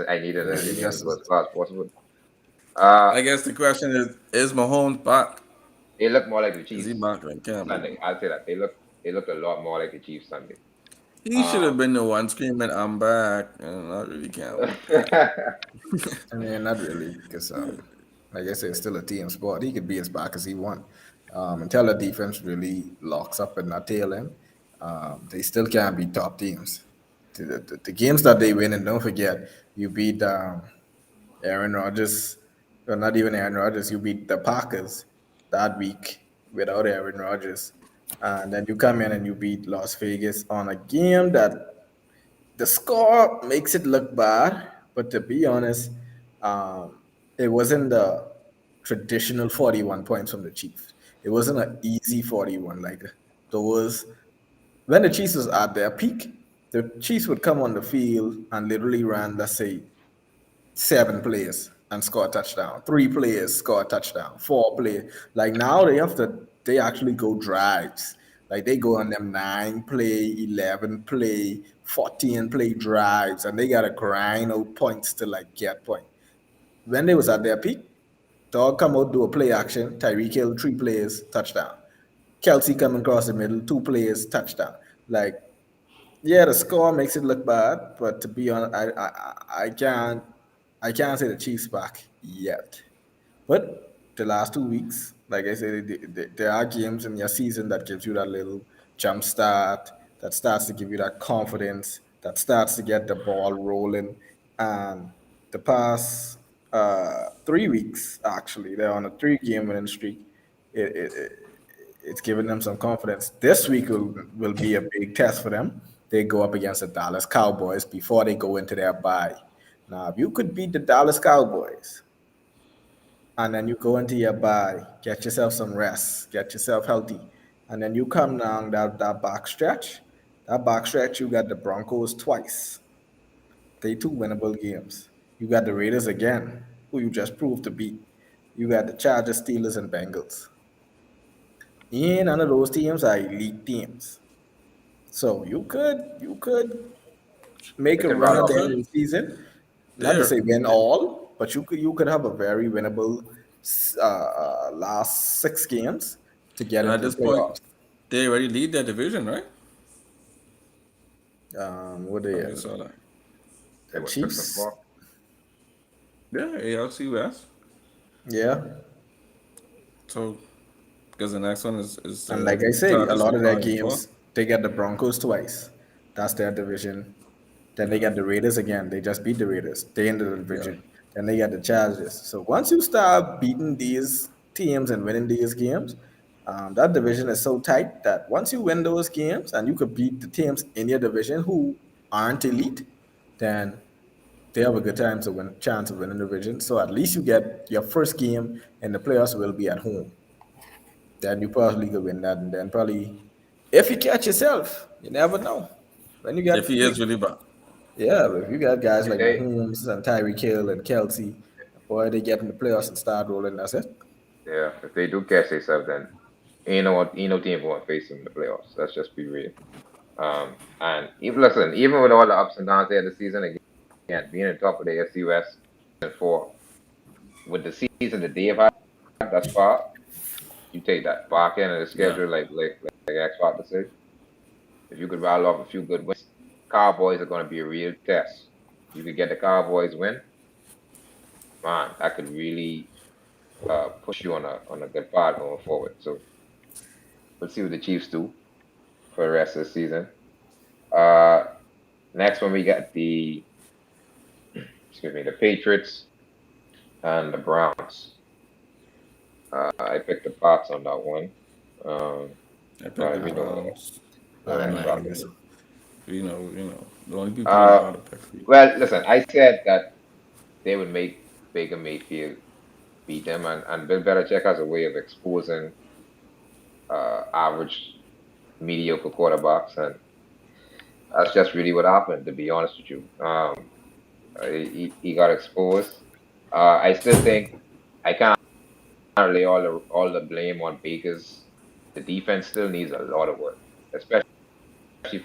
I needed Yeah, it. I you needed just to go as fast as possible. Uh, I guess the question is Mahomes back? they look more like the Is he Chiefs back? Like, can't be. Sunday. I'll say that they look a lot more like the Chiefs Sunday. He should have Um, been the one screaming, "I'm back," and I really can't wait for that. yeah, I mean, not really, because like I said, it's still a team sport. He could be as back as he want. Until the defense really locks up and not tail him, they still can't be top teams. The games that they win, and don't forget, you beat Aaron Rodgers, or not even Aaron Rodgers, you beat the Packers that week without Aaron Rodgers. And then you come in and you beat Las Vegas on a game that the score makes it look bad, but to be honest, it wasn't the traditional 41 points from the Chiefs. It wasn't an easy 41. Like those, when the Chiefs was at their peak, the Chiefs would come on the field and literally run, let's say, 7 players and score a touchdown. 3 players score a touchdown. 4 players. Like now they actually go drives. Like they go on them 9 play, 11 play, 14 play drives, and they gotta grind out points to like get point. When they was at their peak, dog come out do a play action. Tyreek Hill 3 players touchdown. Kelsey coming across the middle 2 players touchdown. Like yeah, the score makes it look bad, but to be honest, I can't say the Chiefs back yet. But the last 2 weeks, like I said, there are games in your season that gives you that little jump start, that starts to give you that confidence, that starts to get the ball rolling. And the past 3 weeks, actually, they're on a 3 game winning streak. It, it, it, it's giving them some confidence. This week will be a big test for them. They go up against the Dallas Cowboys before they go into their bye. Now, if you could beat the Dallas Cowboys, and then you go into your bye, get yourself some rest, get yourself healthy, and then you come down that back stretch. That back stretch, you got the Broncos twice. They 2 winnable games. You got the Raiders again, who you just proved to beat. You got the Chargers, Steelers, and Bengals. And none of those teams are elite teams. So you could make they a can run run at You the off. end could. of the season. Not to There. say win all, but you could have a very winnable last 6 games to get And at into the this point, playoffs. they already lead their division, right? What I they just saw that. They the were six and Chiefs? four. Yeah, ALC West. Yeah, So, because the next one is and the like I said, a Chargers lot from of their 5-4. games they get the Broncos twice. That's their division. Then they Yeah, got the Raiders again. They just beat the Raiders. They in the yeah. division. Then they got the Chargers. So once you start beating these teams and winning these games, that division is so tight that once you win those games and you could beat the teams in your division who aren't elite, then they have a good time to win chance of winning the division. So at least you get your first game in the playoffs will be at home. Then you probably could win that, and then probably if you catch yourself, you never know. When you If got he is really bad. yeah, but if you got guys If like they, Mahomes and Tyreek Hill and Kelsey, boy, they get in the playoffs and start rolling. That's it. yeah, if they do catch themselves, then ain't no team won't face them in the playoffs. Let's just be real. And even listen, even with all the ups and downs there the season, again, being on top of the AFC West and four with the season that they've had thus far, you take that back end of the Yeah. schedule, like Xbox to say. If you could rattle off a few good wins, Cowboys are going to be a real test. You could get the Cowboys win, man. That could really push you on a good path going forward. So we'll see what the Chiefs do for the rest of the season. Uh, Next one we got the excuse me the Patriots and the Browns. I picked the Pats on that one. Um, I picked well, the let me know Browns. So You that's know, probably Lions. it. the only people that know Uh, how to pick. well, listen, I said that they would make Baker Mayfield beat them, and Bill Belichick has a way of exposing average, mediocre quarterbacks, and that's just really what happened. To be honest with you, he got exposed. I still think I can't lay all the blame on Baker's. The defense still needs a lot of work, especially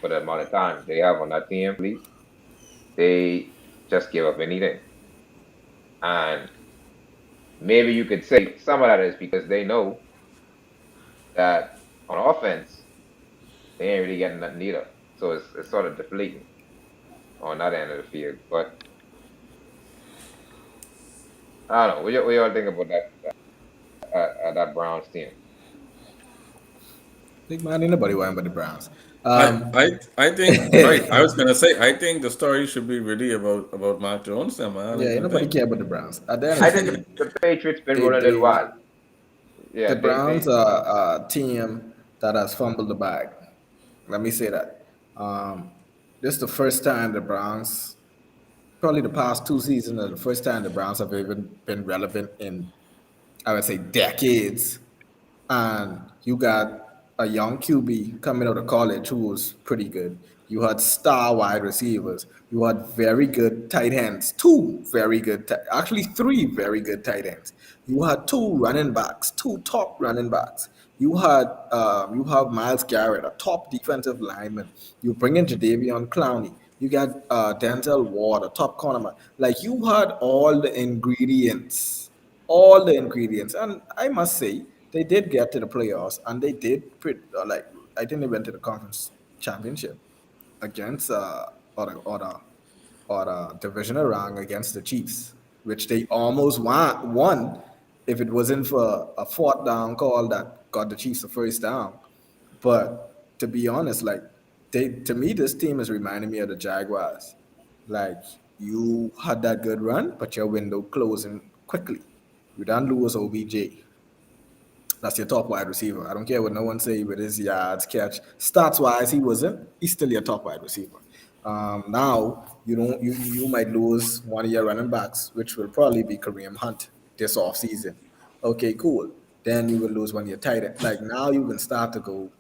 for the amount of time they have on that team. They just give up anything, and maybe you could say some of that is because they know that on offense they ain't really getting nothing either. So it's sort of deflating on that end of the field. But I don't know. What y'all think about that Browns team? Big man, ain't nobody worrying about the Browns. I, Um, I, I think right. I was gonna say I think the story should be really about Mac Jones, then, man. yeah, Like ain't you nobody think? care about the Browns. At the end of I the think day, the Patriots been they rolling a little they wild. Yeah, the Browns they are a team that has fumbled the bag. Let me say that. This is the first time the Browns, probably the past two seasons, are the first time the Browns have even been relevant in, I would say, decades. And you got a young QB coming out of college who was pretty good. You had star wide receivers. You had very good tight ends, two very good, actually three very good tight ends. You had two running backs, two top running backs. You have Miles Garrett, a top defensive lineman. You bring in Jadavion Clowney. You got Denzel Ward, a top cornerman. Like you had all the ingredients. And I must say, they did get to the playoffs, and they did like I think they went to the conference championship against or the divisional round against the Chiefs, which they almost won if it wasn't for a fourth down call that got the Chiefs the first down. But to be honest, like to me, this team is reminding me of the Jaguars. Like you had that good run, but your window closing quickly. You don't lose OBJ. That's your top wide receiver. I don't care what no one say with his yards, catch, stats wise, he wasn't. He's still your top wide receiver. Now you don't you might lose one of your running backs, which will probably be Kareem Hunt this off season. Okay, cool. Then you will lose one of your tight end. Like now you can start to go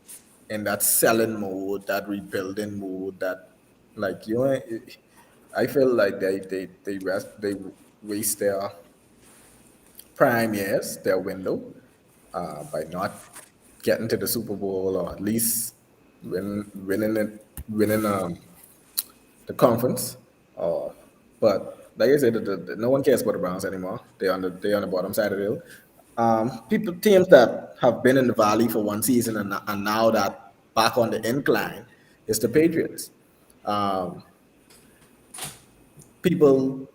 in that selling mode, that rebuilding mode, that like you know, I feel like they waste their prime years, their window, by not getting to the Super Bowl or at least winning the conference. Uh, but like I said, no one cares about the Browns anymore. They on the bottom side of the hill. People teams that have been in the valley for one season and now that back on the incline is the Patriots. Um, people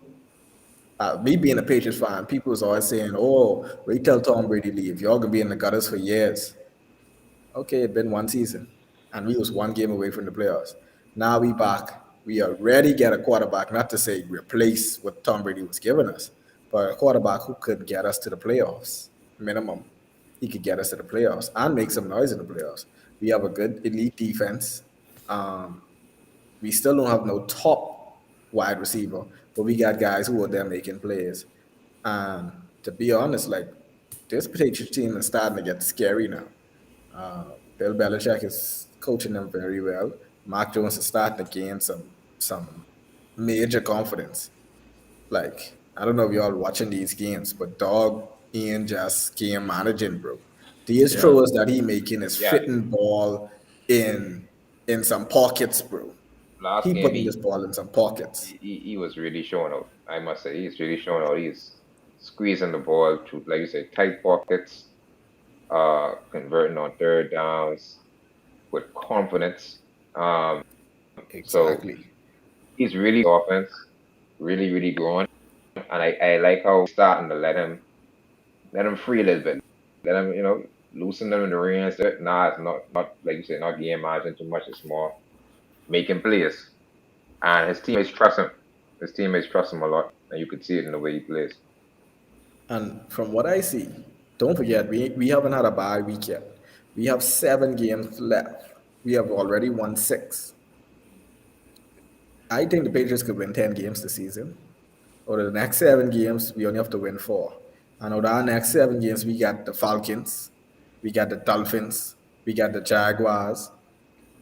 me being a Patriots fan, people was always saying, "Oh, wait till Tom Brady leave. Y'all gonna be in the gutters for years." Okay, it been one season, and we was one game away from the playoffs. Now we back. We already get a quarterback, not to say replace what Tom Brady was giving us, but a quarterback who could get us to the playoffs minimum. He could get us to the playoffs and make some noise in the playoffs. We have a good elite defense. Um, we still don't have no top wide receiver, but we got guys who are there making plays. And to be honest, like this Patriots team is starting to get scary now. Bill Belichick is coaching them very well. Mark Jones is starting to gain some major confidence. Like I don't know if y'all watching these games, but dog Ian just game managing, bro. These Yeah. throws that he making is yeah. fitting ball in in some pockets, bro. Last He game putting this ball in some pockets. he was really showing out. I must say he's really showing out. He's squeezing the ball to, like you say, tight pockets, converting on third downs with confidence. So Exactly. he's really offense, really growing, and I like how starting to let him free a little bit, let him loosen them in the reins. Nah, it's not like you said, not game managing too much. It's more making plays, and his teammates trust him. His teammates trust him a lot, and you could see it in the way he plays. And from what I see, don't forget we haven't had a bye week yet. We have 7 games left. We have already won six. I think the Patriots could win 10 games this season. Out of the next 7 games, we only have to win four. And out of our next 7 games, we got the Falcons, we got the Dolphins, we got the Jaguars,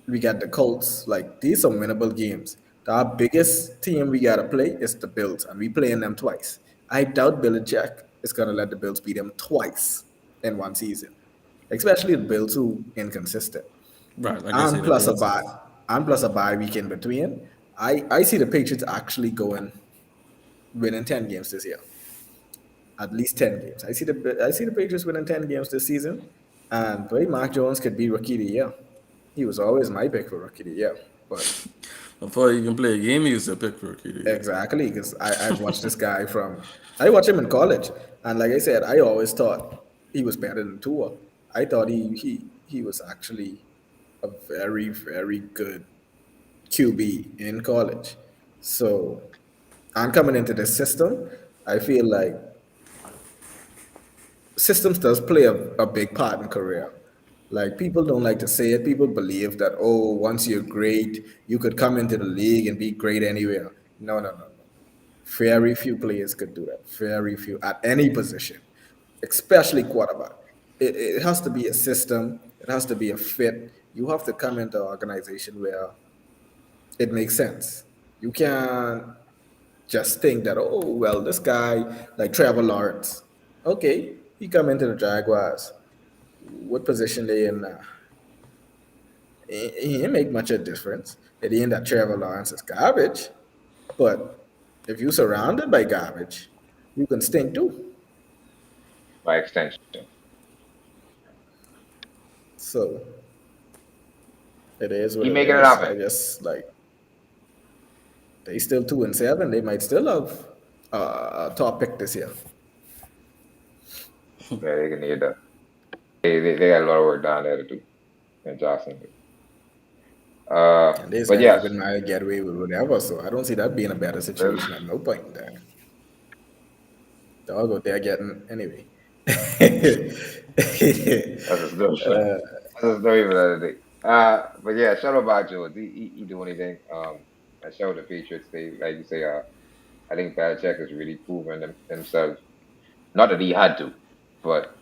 we got the Colts. Like, these are winnable games. Our biggest team we got to play is the Bills, and we playing them twice. I doubt Belichick is going to let the Bills beat them twice in one season, especially the Bills who inconsistent. Right, like I say, And the plus a Bills bye, is and plus a bye week in between. I see the Patriots actually going winning 10 games this year, at least 10 games. I see the Patriots winning 10 games this season, and boy, Mark Jones could be rookie of the year. He was always my pick for rookie of the year, but before you can play a game, he used to pick for rookie of the year. exactly because I've watched this guy I watched him in college, and like I said, I always thought he was better than Tua. I thought he was actually a very very good QB in college. So, and coming into the system, I feel like systems does play a big part in career. Like people don't like to say it. People believe that once you're great, you could come into the league and be great anywhere. No, no, no, no. Very few players could do that. Very few at any position, especially quarterback. It has to be a system. It has to be a fit. You have to come into an organization where it makes sense. You can't just think that well, this guy like Trevor Lawrence, okay, he come into the Jaguars. What position they in now? He didn't make much of a difference. At the end, that Trevor Lawrence is garbage, but if you're surrounded by garbage, you can stink too. by extension. So it is what Keep it making it is. happen. I guess like they still 2-7. They might still have a top pick this year, Yeah, they can need that. They got a lot of work down there to do in Jacksonville. and these But guys yes, even might get away with whatever. So I don't see that being a better situation at no point in time. Dog out there getting anyway. that's a story. That's a story for another day. But yeah, shout out about Jones. He do anything. I shout out the Patriots. They like you say. I think Belichick has really proven himself. Not that he had to, but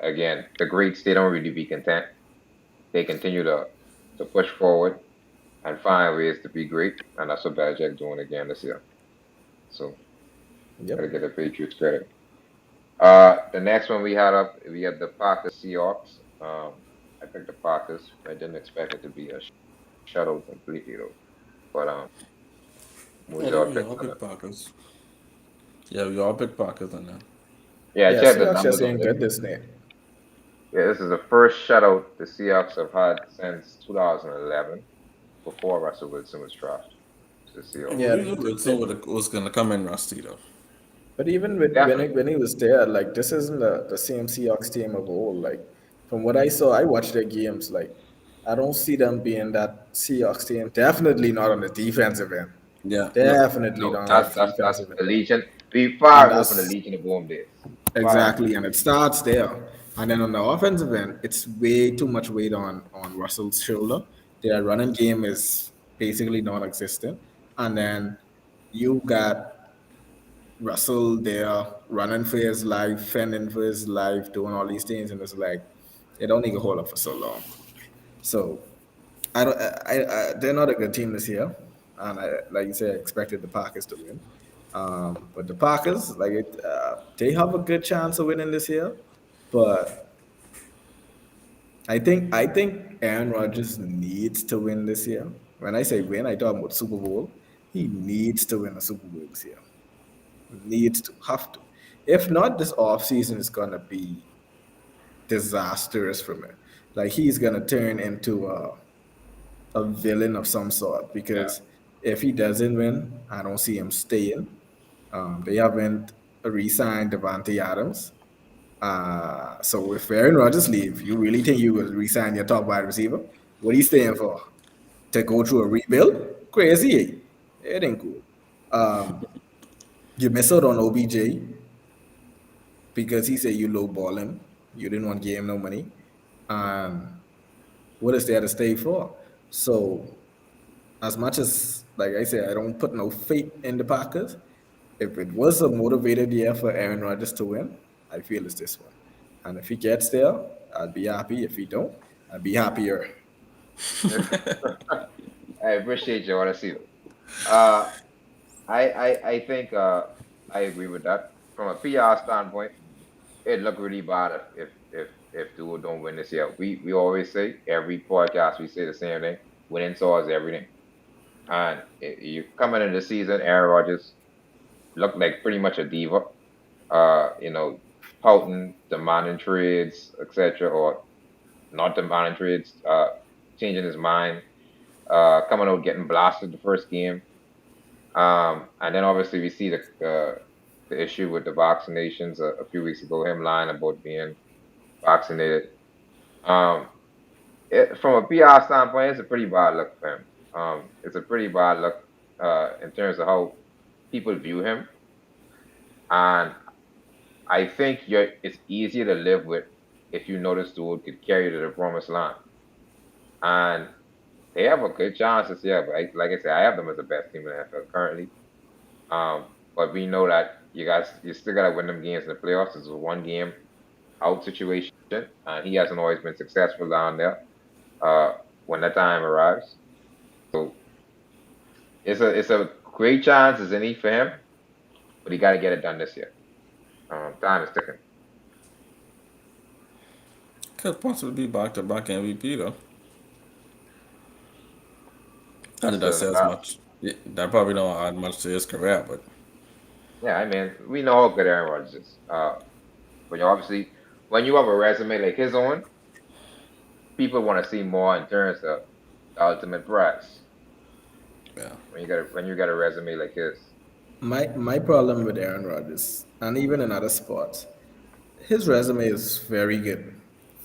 again, the greats they don't really be content. They continue to push forward and find ways to be great, and that's what Belichick doing again this year. So Yep. gotta get the Patriots credit. The next one we had the Packers Seahawks. I picked the Packers. I didn't expect it to be a shutout completely though. But Yeah, we all we picked all on it. pick Packers. Yeah, we all pick Packers in there. Yeah, I Yeah, checked the Seahawks just numbers on ain't this. good this night. Yeah, this is the first shutout the Seahawks have had since 2011, before Russell Wilson was drafted to the Yeah, but Yeah, Seahawks. we knew Wilson was gonna come in rusty though. but even with, when Definitely. when he was there, like this isn't the same Seahawks team of old. Like from what I saw, I watched their games. Like I don't see them being that Seahawks team. Definitely not on the defensive end. Yeah, no, Definitely No, not on the that's defensive end. the Legion. We And far go from the that's Legion of Boom days. Far go. exactly, and it starts there. And then on the offensive end, it's way too much weight on Russell's shoulder. Their running game is basically non-existent. And then you got Russell there running for his life, fending for his life, doing all these things, and it's like they don't need to hold up for so long. So I don't. They're not a good team this year, and like you said, I expected the Packers to win. But the Packers, they have a good chance of winning this year. But I think Aaron Rodgers needs to win this year. When I say win, I talk about Super Bowl. He needs to win a Super Bowl this year. Needs to, have to. If not, this offseason is gonna be disastrous for me. Like he's gonna turn into a villain of some sort Yeah. because if he doesn't win, I don't see him staying. They haven't re-signed Devontae Adams. So if Aaron Rodgers leave, you really think you will re-sign your top wide receiver? What are you staying for? To go through a rebuild? Crazy. Eh? It ain't cool. Um, you miss out on OBJ because he said you lowball him. You didn't want to give him no money. Um, What is there to stay for? So, as much as, like I said, I don't put no faith in the Packers. If it was a motivated year for Aaron Rodgers to win, I feel it's this one. And if he gets there, I'd be happy. If he don't, I'd be happier. I appreciate your honesty. Uh, I think I agree with that. From a PR standpoint, it looked really bad if Duo don't win this year. We always say every podcast we say the same thing. Winning solves everything. And you coming into the season, Aaron Rodgers looked like pretty much a diva. You know, pouting, demanding trades, etc., or not demanding trades, changing his mind, coming out getting blasted the first game. And then obviously we see the issue with the vaccinations a few weeks ago, him lying about being vaccinated. Um, from a PR standpoint, it's a pretty bad look for him. It's a pretty bad look in terms of how people view him, and I think it's easier to live with if you know this dude could carry you to the promised land. And they have a good chance this year, but like I said, I have them as the best team in the NFL currently. But we know that you still gotta win them games in the playoffs. This is a one game out situation, and he hasn't always been successful down there. Uh, when that time arrives, so it's a great chance as any for him, but he got to get it done this year. Time is ticking. Could possibly be back to back MVP though. Not that That's that still in the says balance. much. That probably don't add much to his career, but Yeah, I mean, we know how good Aaron Rodgers is. But you obviously, when you have a resume like his own, people want to see more in terms of the ultimate prize. yeah. When you got a resume like his. My problem with Aaron Rodgers, and even in other sports, his resume is very good,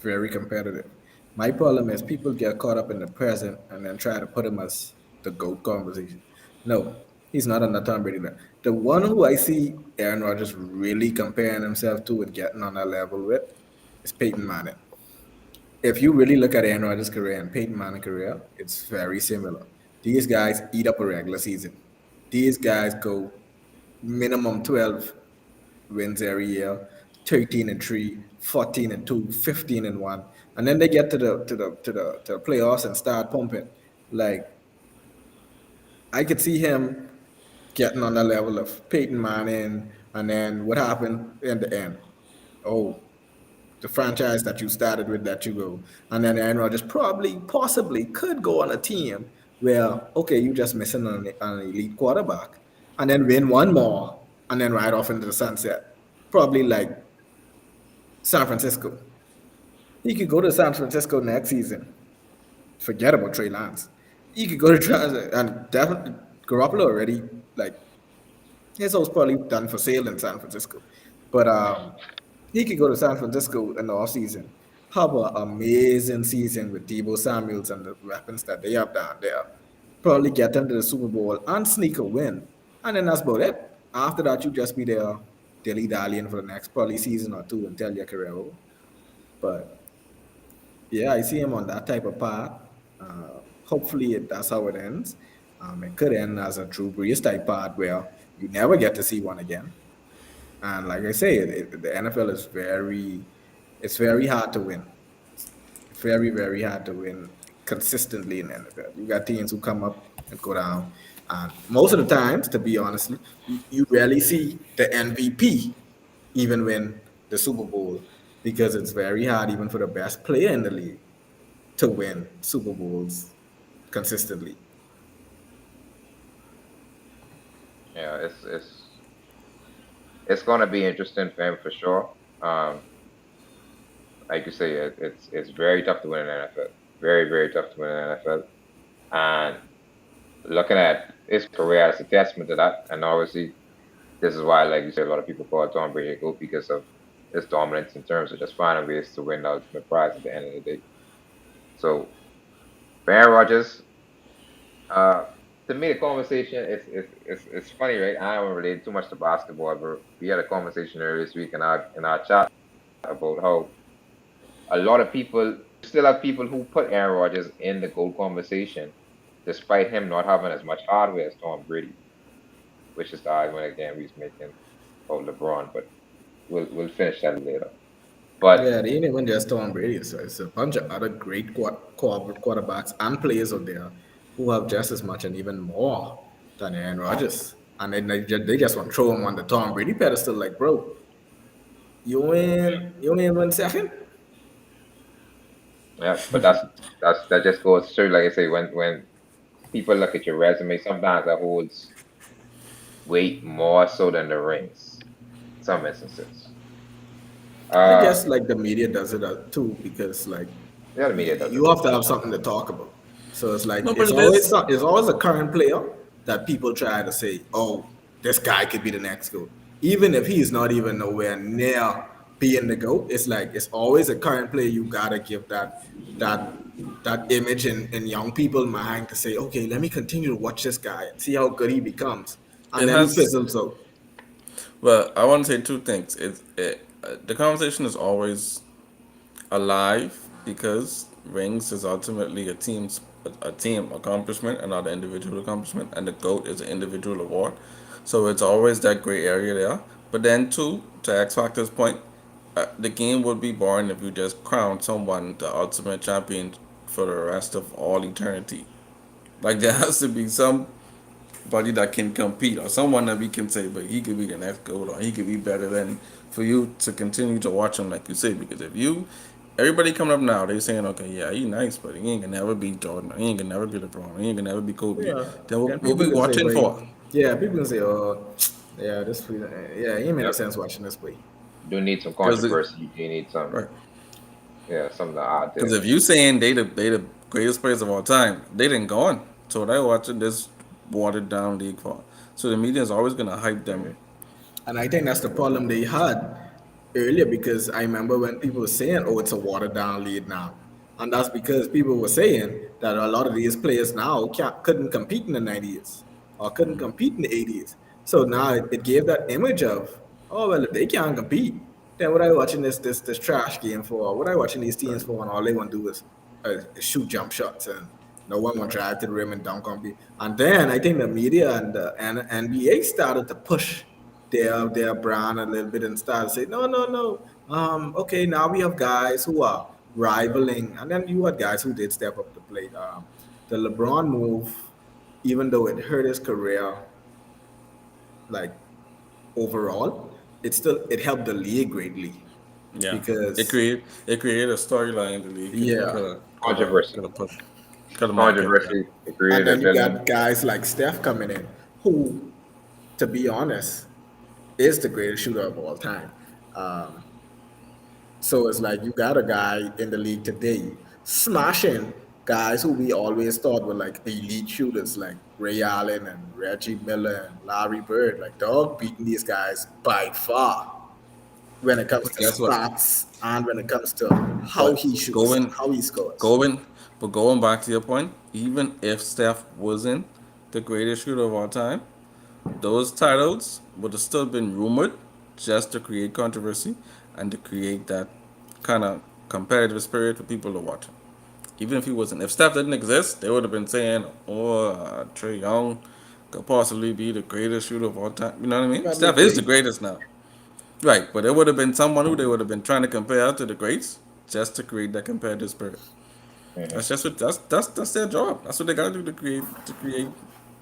very competitive. My problem is people get caught up in the present and then try to put him as the GOAT conversation. No, he's not on the Tom Brady level. The one who I see Aaron Rodgers really comparing himself to and getting on that level with is Peyton Manning. If you really look at Aaron Rodgers' career and Peyton Manning's career, it's very similar. These guys eat up a regular season. These guys go minimum 12 wins every year, 13 and 3, 14 and 2, 15 and 1. And then they get to the playoffs and start pumping. Like I could see him getting on the level of Peyton Manning, and then what happened in the end? Oh, the franchise that you started with that you go. And then Aaron Rodgers probably, possibly could go on a team where, okay, you just missing an elite quarterback and then win one more and then ride off into the sunset. Probably like San Francisco. He could go to San Francisco next season. Forget about Trey Lance. He could go to and definitely Garoppolo already like his house probably done for sale in San Francisco. But he could go to San Francisco in the offseason, have an amazing season with Debo Samuels and the weapons that they have down there. Probably get them to the Super Bowl and sneak a win. And then that's about it. After that, you just be there dilly dallying for the next probably season or two until your career over. But yeah, I see him on that type of path. Hopefully, that's how it ends. It could end as a Drew Brees type path where you never get to see one again. And like I say, the NFL is it's very hard to win. It's very, very hard to win consistently in the NFL. You got teams who come up and go down. And most of the times, to be honest, you rarely see the MVP even win the Super Bowl because it's very hard even for the best player in the league to win Super Bowls consistently. Yeah, it's gonna be interesting for him for sure. Like you say, it's very tough to win in the NFL. Very, very tough to win in the NFL. And looking at his career as a testament to that, and obviously this is why, like you said, a lot of people call Tom Brady a GOAT because of his dominance in terms of just finding ways to win the ultimate prize at the end of the day. So for Aaron Rodgers, uh, to me, the conversation it's funny, right? I don't relate too much to basketball, but we had a conversation earlier this week in our chat about how a lot of people still have people who put Aaron Rodgers in the GOAT conversation, despite him not having as much hardware as Tom Brady, which is the argument again we was making about LeBron. But we'll finish that later. But Yeah, they ain't even just Tom Brady. So it's a bunch of other great quarterbacks and players out there who have just as much and even more than Aaron Rodgers. And then they just want to throw him on the Tom Brady pedestal. Like, bro, you ain't even second. yeah, but that just goes to show, like I say, when people look at your resume, sometimes that holds weight more so than the rings. Some instances. I Uh, guess like the media does it too because like yeah, the media does it you too. have to have something to talk about. So it's like No, but it is. it's always a current player that people try to say, oh, this guy could be the next goat, even if he's not even nowhere near being the goat. It's like it's always a current player. You gotta give that that image in young people's mind to say, okay, let me continue to watch this guy and see how good he becomes, and It then he has. fizzles out. Well, I want to say two things. The conversation is always alive because rings is ultimately a team accomplishment and not an individual accomplishment, and the goat is an individual award. So it's always that gray area there. But then, too, to X Factor's point, the game would be boring if you just crown someone the ultimate champion for the rest of all eternity. Like there has to be somebody that can compete or someone that we can say, but he could be the next goat or he could be better than for you to continue to watch him, like you say. Because if you, everybody coming up now, they saying, okay, yeah, he nice, but he ain't gonna never be Jordan, or he ain't gonna never be LeBron, or he ain't gonna never be Kobe. Yeah. Then Then what people we can say, watching wait, for? yeah, people can say, oh, yeah, yeah, it made no Yep. sense watching this play. Do need some Because controversy. You need some, right, yeah, something out because there. if you saying they the greatest players of all time, they didn't go on. So they watching this watered down league for. So the media is always gonna hype them. And I think that's the problem they had earlier because I remember when people were saying, oh, it's a watered down lead now. And that's because people were saying that a lot of these players now couldn't compete in the 90s or couldn't compete in the 80s. So now it gave that image of, oh, well, if they can't compete, then what are I watching this trash game for? What are I watching these teams for? And all they want to do is shoot jump shots and no one will drive to the rim and dunk on people. And then I think the media and the NBA started to push their brand a little bit and start to say, no, no, no. Okay, now we have guys who are rivaling, and then you had guys who did step up the plate. The LeBron move, even though it hurt his career, like overall, it helped the league greatly Yeah, because it created a storyline in the league. yeah, Controversy. Could have market. Yeah, Controversy. It and created a then you villain. got guys like Steph coming in, who, to be honest, is the greatest shooter of all time. Um, So it's like you got a guy in the league today smashing guys who we always thought were like elite shooters, like Ray Allen and Reggie Miller and Larry Bird. Like dog beating these guys by far when it comes but to guess what? stats and when it comes to how But he shoots and going, how he scores. going, but going back to your point, even if Steph wasn't the greatest shooter of all time, those titles would have still been rumored just to create controversy and to create that kind of competitive spirit for people to watch. Even if he wasn't, if Steph didn't exist, they would have been saying, "Oh, Trey Young could possibly be the greatest shooter of all time." You know what I mean? Probably Steph is the could. greatest now, right? But it would have been someone who they would have been trying to compare to the greats just to create that competitive spirit. Hmm. That's just what that's their job. That's what they gotta do to create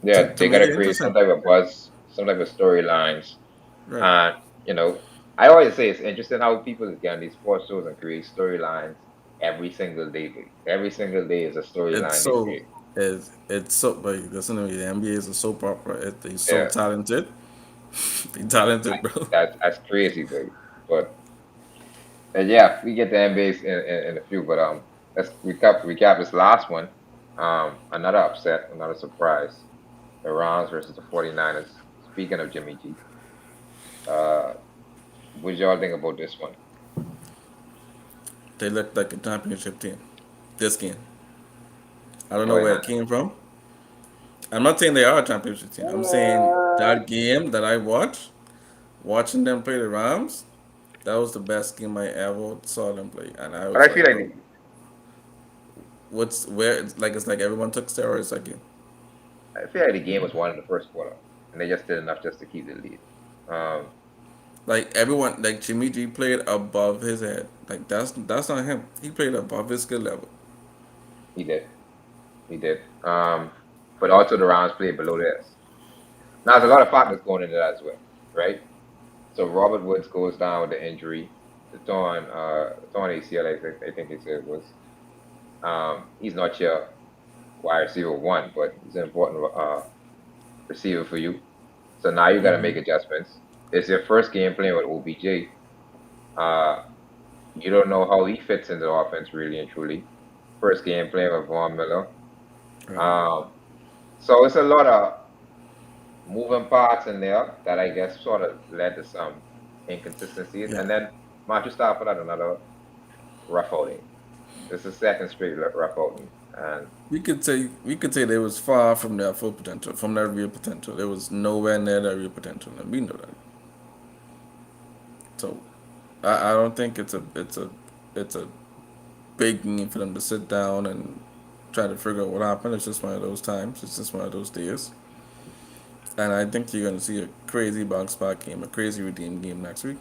Yeah, to they make gotta it create some interesting. type of buzz, some type of storylines. Right. And, you know, I always say it's interesting how people get on these sports shows and create storylines every single day. Like, every single day is a It's storyline they so create. it's so like listen to me. The NBA is a soap opera. They're so Yeah, talented. They talented, like bro. that's crazy, big. But yeah, we get the NBA's in a few. But let's recap this last one. Another upset, another surprise. The Rams versus the 49ers. Speaking of Jimmy G, uh, what y'all think about this one? They look like a championship team. This game. I don't know where it 49ers. came from. I'm not saying they are a championship team. I'm saying that game that I watched, watching them play the Rams, that was the best game I ever saw them play. And I But was I feel like, like bro, what's where it's like everyone took steroids like you. I feel like the game was won in the first quarter, and they just did enough just to keep the lead. Um, Like everyone, like Jimmy G played above his head. Like that's not him. He played above his skill level. he did, he did. But also the Rams played below theirs. Now there's a lot of factors going into that as well, right? So Robert Woods goes down with the injury, the torn ACL, I think they said it was. He's not your wide receiver one, but he's an important receiver for you. So now you got to make adjustments. It's your first game playing with OBJ. Uh, you don't know how he fits into the offense really and truly. First game playing with Von Miller. Right. Um, so it's a lot of moving parts in there that I guess sort of led to some inconsistencies. Yeah. And then Matthew Stafford had another rough outing. It's the second straight rough outing. And We could say they was far from their full potential, from their real potential. There was nowhere near their real potential, and we know that. So I don't think it's a big game for them to sit down and try to figure out what happened. It's just one of those times. It's just one of those days. And I think you're gonna see a crazy bounce back game, a crazy redeem game next week.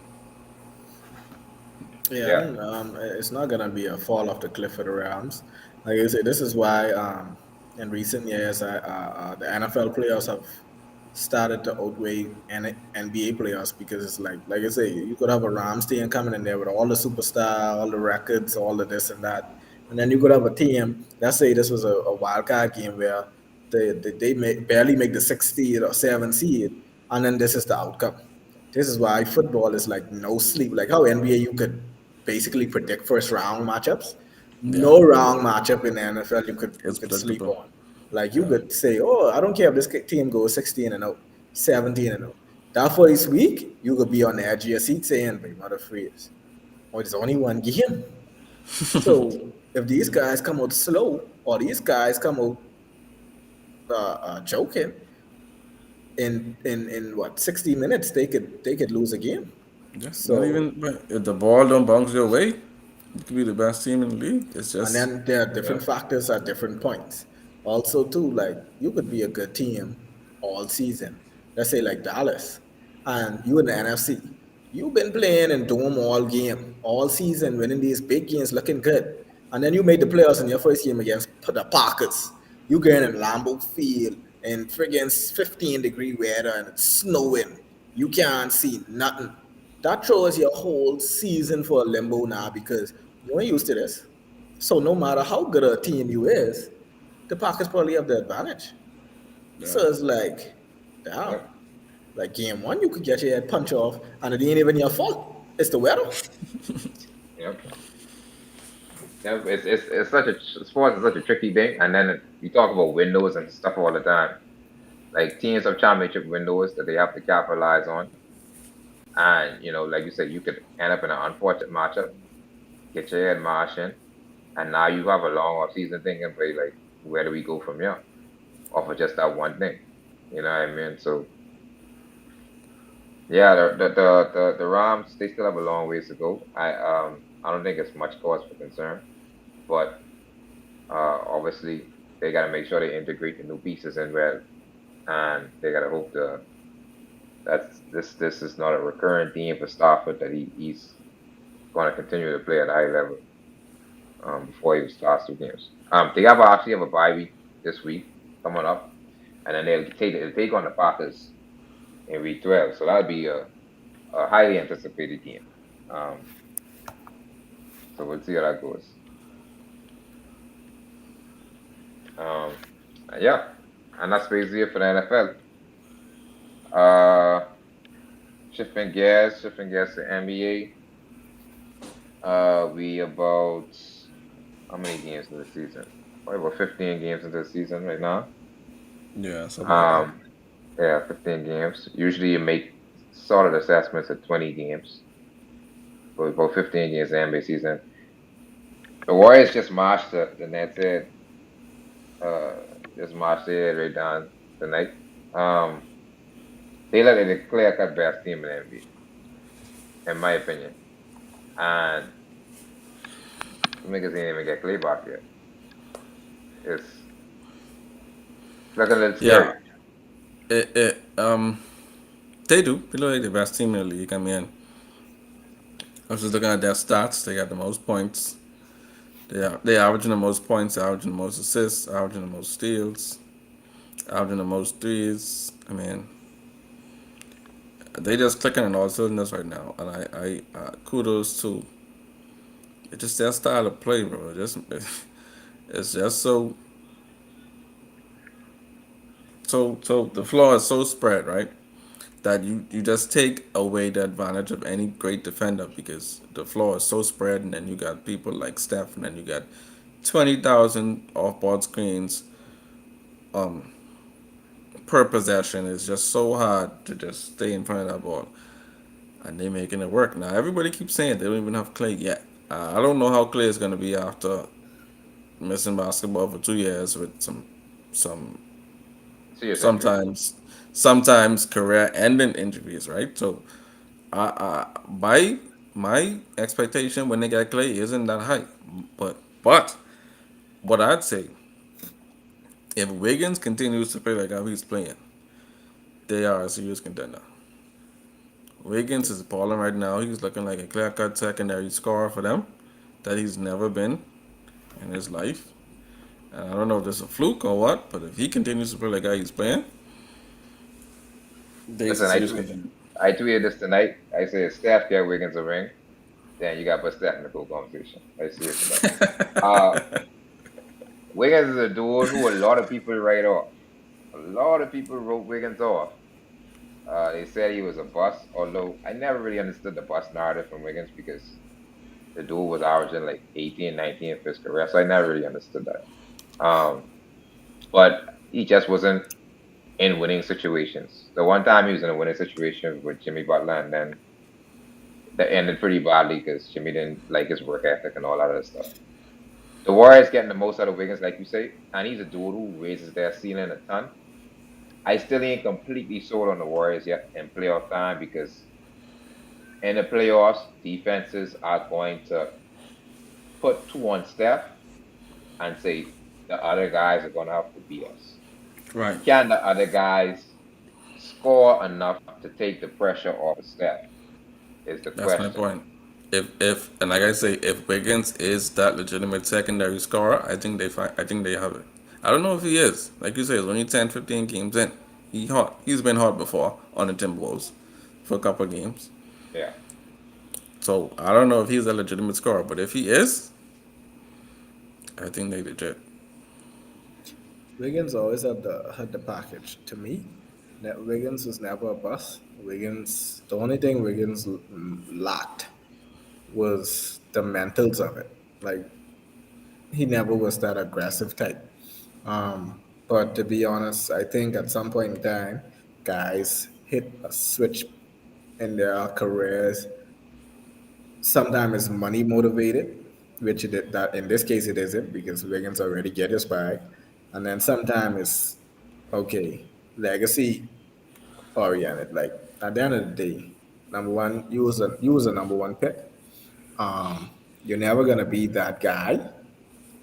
Yeah, I yeah, don't. It's not gonna be a fall off the cliff for the Rams. Like I said, this is why in recent years, the NFL players have started to outweigh NBA players because it's like I say, you could have a Rams team coming in there with all the superstar, all the records, all the this and that, and then you could have a team. Let's say this was a wild card game where barely make the 6th seed or 7th seed, and then this is the outcome. This is why football is like no sleep. Like how NBA you could basically predict first round matchups. Yeah, No round matchup in the NFL you it's could sleep predictable. on. Like you Yeah. could say, oh, I don't care if this team goes 16 and 0, 17 and 0. That first week, you could be on the edge of your seat saying, "But mother freeze, oh, there's only one game." So if these guys come out slow or these guys come out joking, in what 60 minutes they could lose a game. Yeah, not So even but if the ball don't bounce your way, you could be the best team in the league. It's and just then there are yeah, different factors at different points. Also, too, like you could be a good team all season. Let's say like Dallas, and you in the NFC. You've been playing in dome all game, all season, winning these big games, looking good. And then you made the playoffs in your first game against the Packers. You going in Lambeau Field in friggin' 15-degree weather and it's snowing. You can't see nothing. That throws your whole season for a limbo now because you ain't used to this. So no matter how good a team you is, the Packers probably have the advantage. yeah. So it's like, damn, yep, like game one, you could get your head punch off, and it ain't even your fault. It's the weather. yep. Yep. It's such a sports is such a tricky thing. And then you talk about windows and stuff all the time. Like teams have championship windows that they have to capitalize on. And like you said, you could end up in an unfortunate matchup, get your head marching, and now you have a long off season thinking, but like, where do we go from here? Off of just that one thing. You know what I mean? So yeah, the Rams, they still have a long ways to go. I don't think it's much cause for concern, but obviously they got to make sure they integrate the new pieces in well, and they got to hope that this is not a recurring theme for Stafford, that he's going to continue to play at a high level before he starts the games. They actually have a bye week this week coming up, and then they'll take on the Packers in week 12, so that'll be a highly anticipated game. Um, so we'll see how that goes. Um, yeah, and that's basically it for the NFL. Uh, shifting gears to NBA. We about how many games in the season? Probably about 15 games into the season right now. Yeah, something like that. Um, yeah, 15 games. Usually you make solid assessments at 20 games, but about 15 games in the NBA season. The Warriors just marched the Nets head, uh, just marched their head right down tonight. Um, they look like the clear-cut best team in the NBA, in my opinion. And the niggas ain't even get Clay back yet. It's looking a little Yeah, scary. it they do. They look like the best team in the league. I mean, I was just looking at their stats. They got the most points. They averaging the most points, averaging the most assists, averaging the most steals, averaging the most threes. I mean, they just clicking on all cylinders right now, and I kudos to it's just their style of play, bro. Just it's just so the floor is so spread, right? That you just take away the advantage of any great defender because the floor is so spread, and then you got people like Steph, and then you got 20,000 off-ball screens per possession. It's just so hard to just stay in front of that ball, and they making it work. Now everybody keeps saying they don't even have Clay yet. I don't know how Clay is gonna be after missing basketball for 2 years with some Serious injuries. sometimes sometimes career-ending injuries, right? So my expectation when they get Clay isn't that high, but what I'd say if Wiggins continues to play like how he's playing, they are a serious contender. Wiggins is balling right now. He's looking like a clear-cut secondary scorer for them that he's never been in his life. And I don't know if this is a fluke or what, but if he continues to play like how he's playing, they's a Listen, serious contender. I tweeted this tonight. I said if Steph get Wiggins a ring, then you got to put Steph in the cool conversation. I serious about it. Uh, Wiggins is a dude who a lot of people write off. A lot of people wrote Wiggins off. They said he was a bust, although I never really understood the bust narrative from Wiggins because the dude was averaging like 18, 19 for his career, so I never really understood that. But he just wasn't in winning situations. The one time he was in a winning situation with Jimmy Butler, and then that ended pretty badly because Jimmy didn't like his work ethic and all that other stuff. The Warriors getting the most out of Wiggins, like you say, and he's a dude who raises their ceiling a ton. I still ain't completely sold on the Warriors yet in playoff time because in the playoffs, defenses are going to put two on Steph and say the other guys are going to have to beat us. Right. Can the other guys score enough to take the pressure off of Steph? Is the That's my question. point. If and like I say, if Wiggins is that legitimate secondary scorer, I think they have it. I don't know if he is. Like you say, it's only 10, 15 games in. He hot. He's been hot before on the Timberwolves for a couple of games. Yeah. So I don't know if he's a legitimate scorer, but if he is, I think they legit. Wiggins always had the package. To me, that Wiggins was never a bust. Wiggins, the only thing Wiggins lacked was the mentals of it. Like he never was that aggressive type. But to be honest, I think at some point in time, guys hit a switch in their careers. Sometimes it's money motivated, which that in this case it isn't because Wiggins already get his bag, and then sometimes it's okay legacy oriented. Like at the end of the day, number one, you was a number one pick. You're never gonna be that guy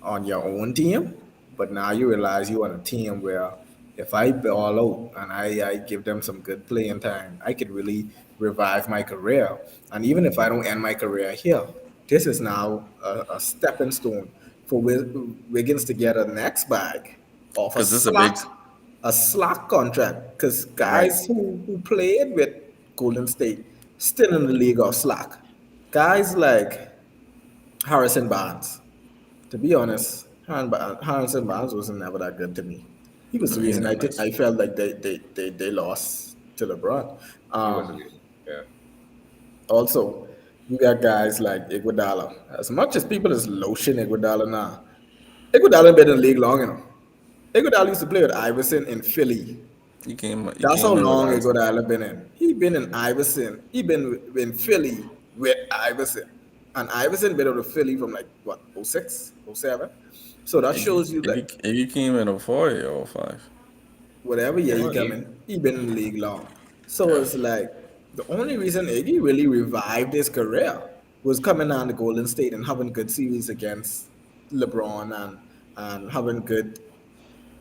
on your own team, but now you realize you're on a team where if I ball out and I give them some good playing time, I could really revive my career. And even if I don't end my career here, this is now a stepping stone for Wiggins to get a next bag of Cause this is a big a slack contract. Because right. guys who played with Golden State still in the league of slack. Guys like Harrison Barnes, to be honest, Harrison Barnes wasn't never that good to me. He was No, the he ain't reason that nice. I felt like they lost to LeBron. He was a Um, reason. Yeah. Also, you got guys like Iguodala. As much as people is lotion Iguodala now, Iguodala been in the league long enough. Iguodala used to play with Iverson in Philly. He That's how came in with long Iverson. Iguodala been in. He been in Iverson. He been in Philly with Iverson. And Iverson been out of Philly from like what, 06, 07. So that shows you that He came in a 4 or 5. whatever Yeah, year he well, come he, in, he been in the league long. So Yeah. it's like the only reason Iggy really revived his career was coming on to Golden State and having good series against LeBron and having good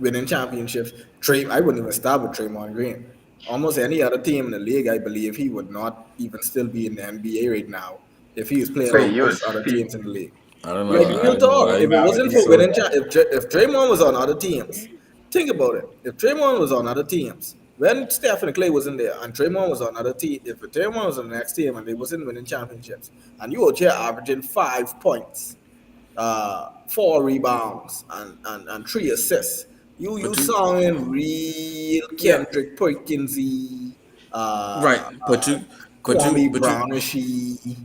winning championships. I wouldn't even start with Draymond Green. Almost any other team in the league, I believe he would not even still be in the NBA right now if he was playing But on he most was other teams in the league. I don't know. Like he real I was know. talk, he I if it was wasn't think for getting so. winning, that. if Draymond was on other teams, think about it. If Draymond was on other teams, when Stephen Clay wasn't there, and Draymond was on other team, if Draymond was on the next team and they wasn't winning championships, and you were here averaging 5 points, 4 rebounds, and 3 assists, you But you, sounding real yeah, Kendrick Perkinsy, right. Kwame But you, Brownishy.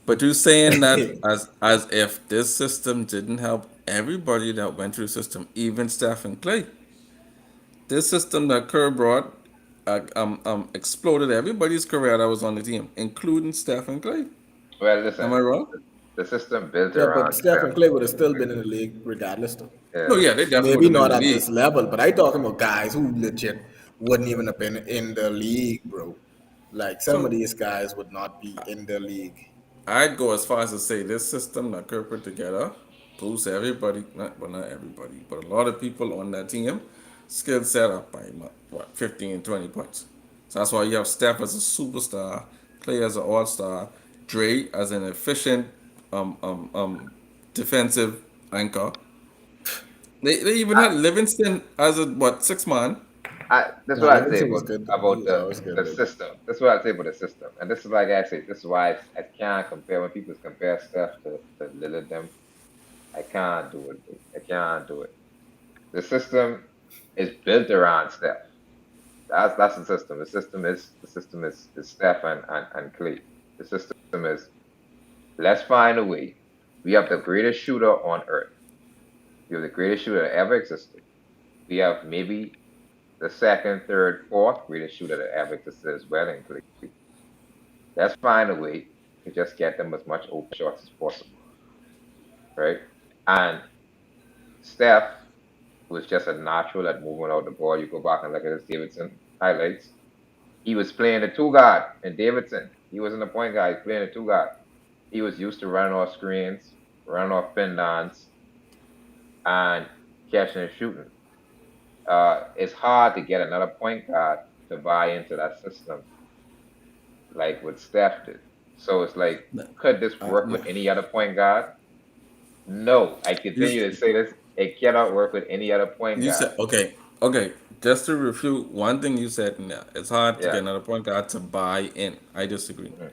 but you saying that as if this system didn't help everybody that went through the system, even Steph and Clay. This system that Kerr brought, exploded everybody's career that was on the team, including Steph and Clay. Well, Am listen, I wrong? the system built Yeah, but around Stephen Steph. Clay would have still been in the league regardless, though. No, Yeah, yeah, they definitely would Maybe have been not in the at league. this level, but I talking about guys who legit wouldn't even have been in the league, bro. Like some of So these guys would not be in the league. I'd go as far as to say this system that Kerr put together boosts everybody, not everybody, but a lot of people on that team skill set up by what 15, 20 points. So that's why you have Steph as a superstar, Clay as an all-star, Dre as an efficient um, um, um, defensive anchor. They even I, had Livingston as a what 6 man. that's Now what I say Livingston was good though. He about was always good, the bro. system. That's what I say about the system. And this is like I say, this is why I can't compare when people compare Steph to Lillard them. I can't do it. I can't do it. The system is built around Steph. That's the system. The system is Steph and Clay. The system is let's find a way. We have the greatest shooter on earth. We have the greatest shooter that ever existed. We have maybe the second, third, fourth greatest shooter that ever existed as well in Clay. Let's find a way to just get them as much open shots as possible, right? And Steph was just a natural at moving out the ball. You go back and look at his Davidson highlights. He was playing the two guard in Davidson. He wasn't a point guard. He was playing the two guard. He was used to running off screens, running off pin downs, and catching and shooting. It's hard to get another point guard to buy into that system like what Steph did. So it's like, could this work No. with any other point guard? No. I You, continue to say this. It cannot work with any other point you guard. said okay. Just to refute one thing you said in there, it's hard to Yeah. get another point guard to buy in. I disagree. Mhm.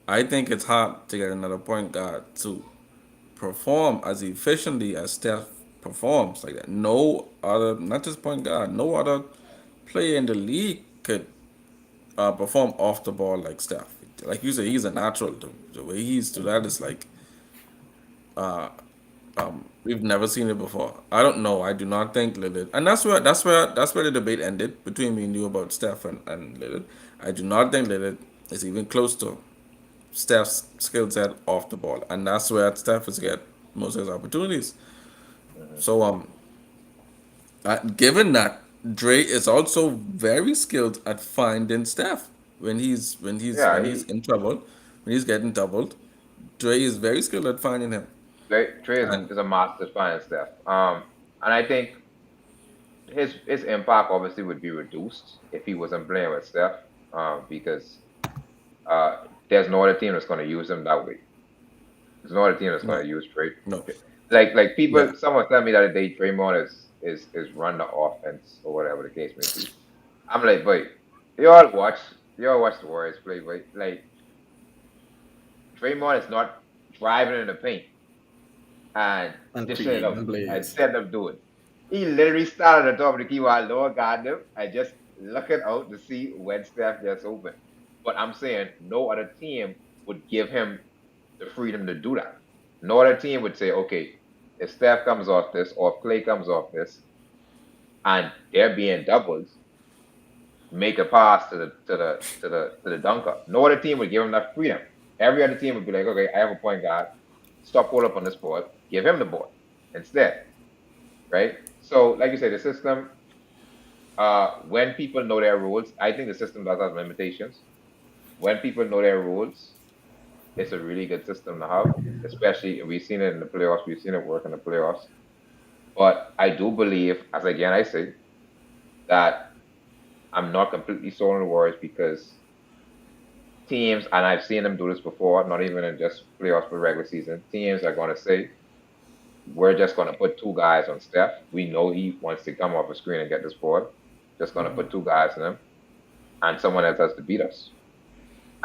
I think it's hard to get another point guard to perform as efficiently as Steph performs like that. No other, not just point guard, no other player in the league could perform off the ball like Steph. Like you said, he's a natural. The way he's do that is like we've never seen it before. I don't know. I do not think Lillard, and that's where the debate ended between me and you about Steph and Lillard. I do not think Lillard is even close to Steph's skill set off the ball, and that's where Steph is get most of his opportunities. Mhm. So given that Dre is also very skilled at finding Steph Yeah, when he's in trouble, when he's getting doubled, Dre is very skilled at finding him. Trey And is a master finding Steph. And I think his impact obviously would be reduced if he wasn't playing with Steph. Because uh, there's no other team that's going to use him that way. There's no other team that's going no, to use Trey. no, Like yeah, people, someone tell me the other day Draymond is run the offense or whatever the case may be. I'm like, wait, you all watch, you all watch the Warriors play, but like Draymond is not driving in the paint and And dishing it creating up and plays. setting up doing. He literally started at the top of the key while Noah got him and just looking out to see when Steph gets open. But I'm saying no other team would give him the freedom to do that. No other team would say, okay, if Steph comes off this or if Clay comes off this and they're being doubled, make a pass to the dunker. No other team would give him that freedom. Every other team would be like, okay, I have a point guard. Stop hold up on this ball. Give him the ball instead, right? So, like you said, the system. When people know their rules, I think the system does have limitations. When people know their rules, it's a really good system to have. Especially we've seen it in the playoffs. We've seen it work in the playoffs. But I do believe, as again I say, that I'm not completely sold on the Warriors because teams, and I've seen them do this before, not even in just playoffs but regular season, teams are going to say, we're just going to put two guys on Steph. We know he wants to come off a screen and get this board. Just going to put two guys in him, and someone else has to beat us.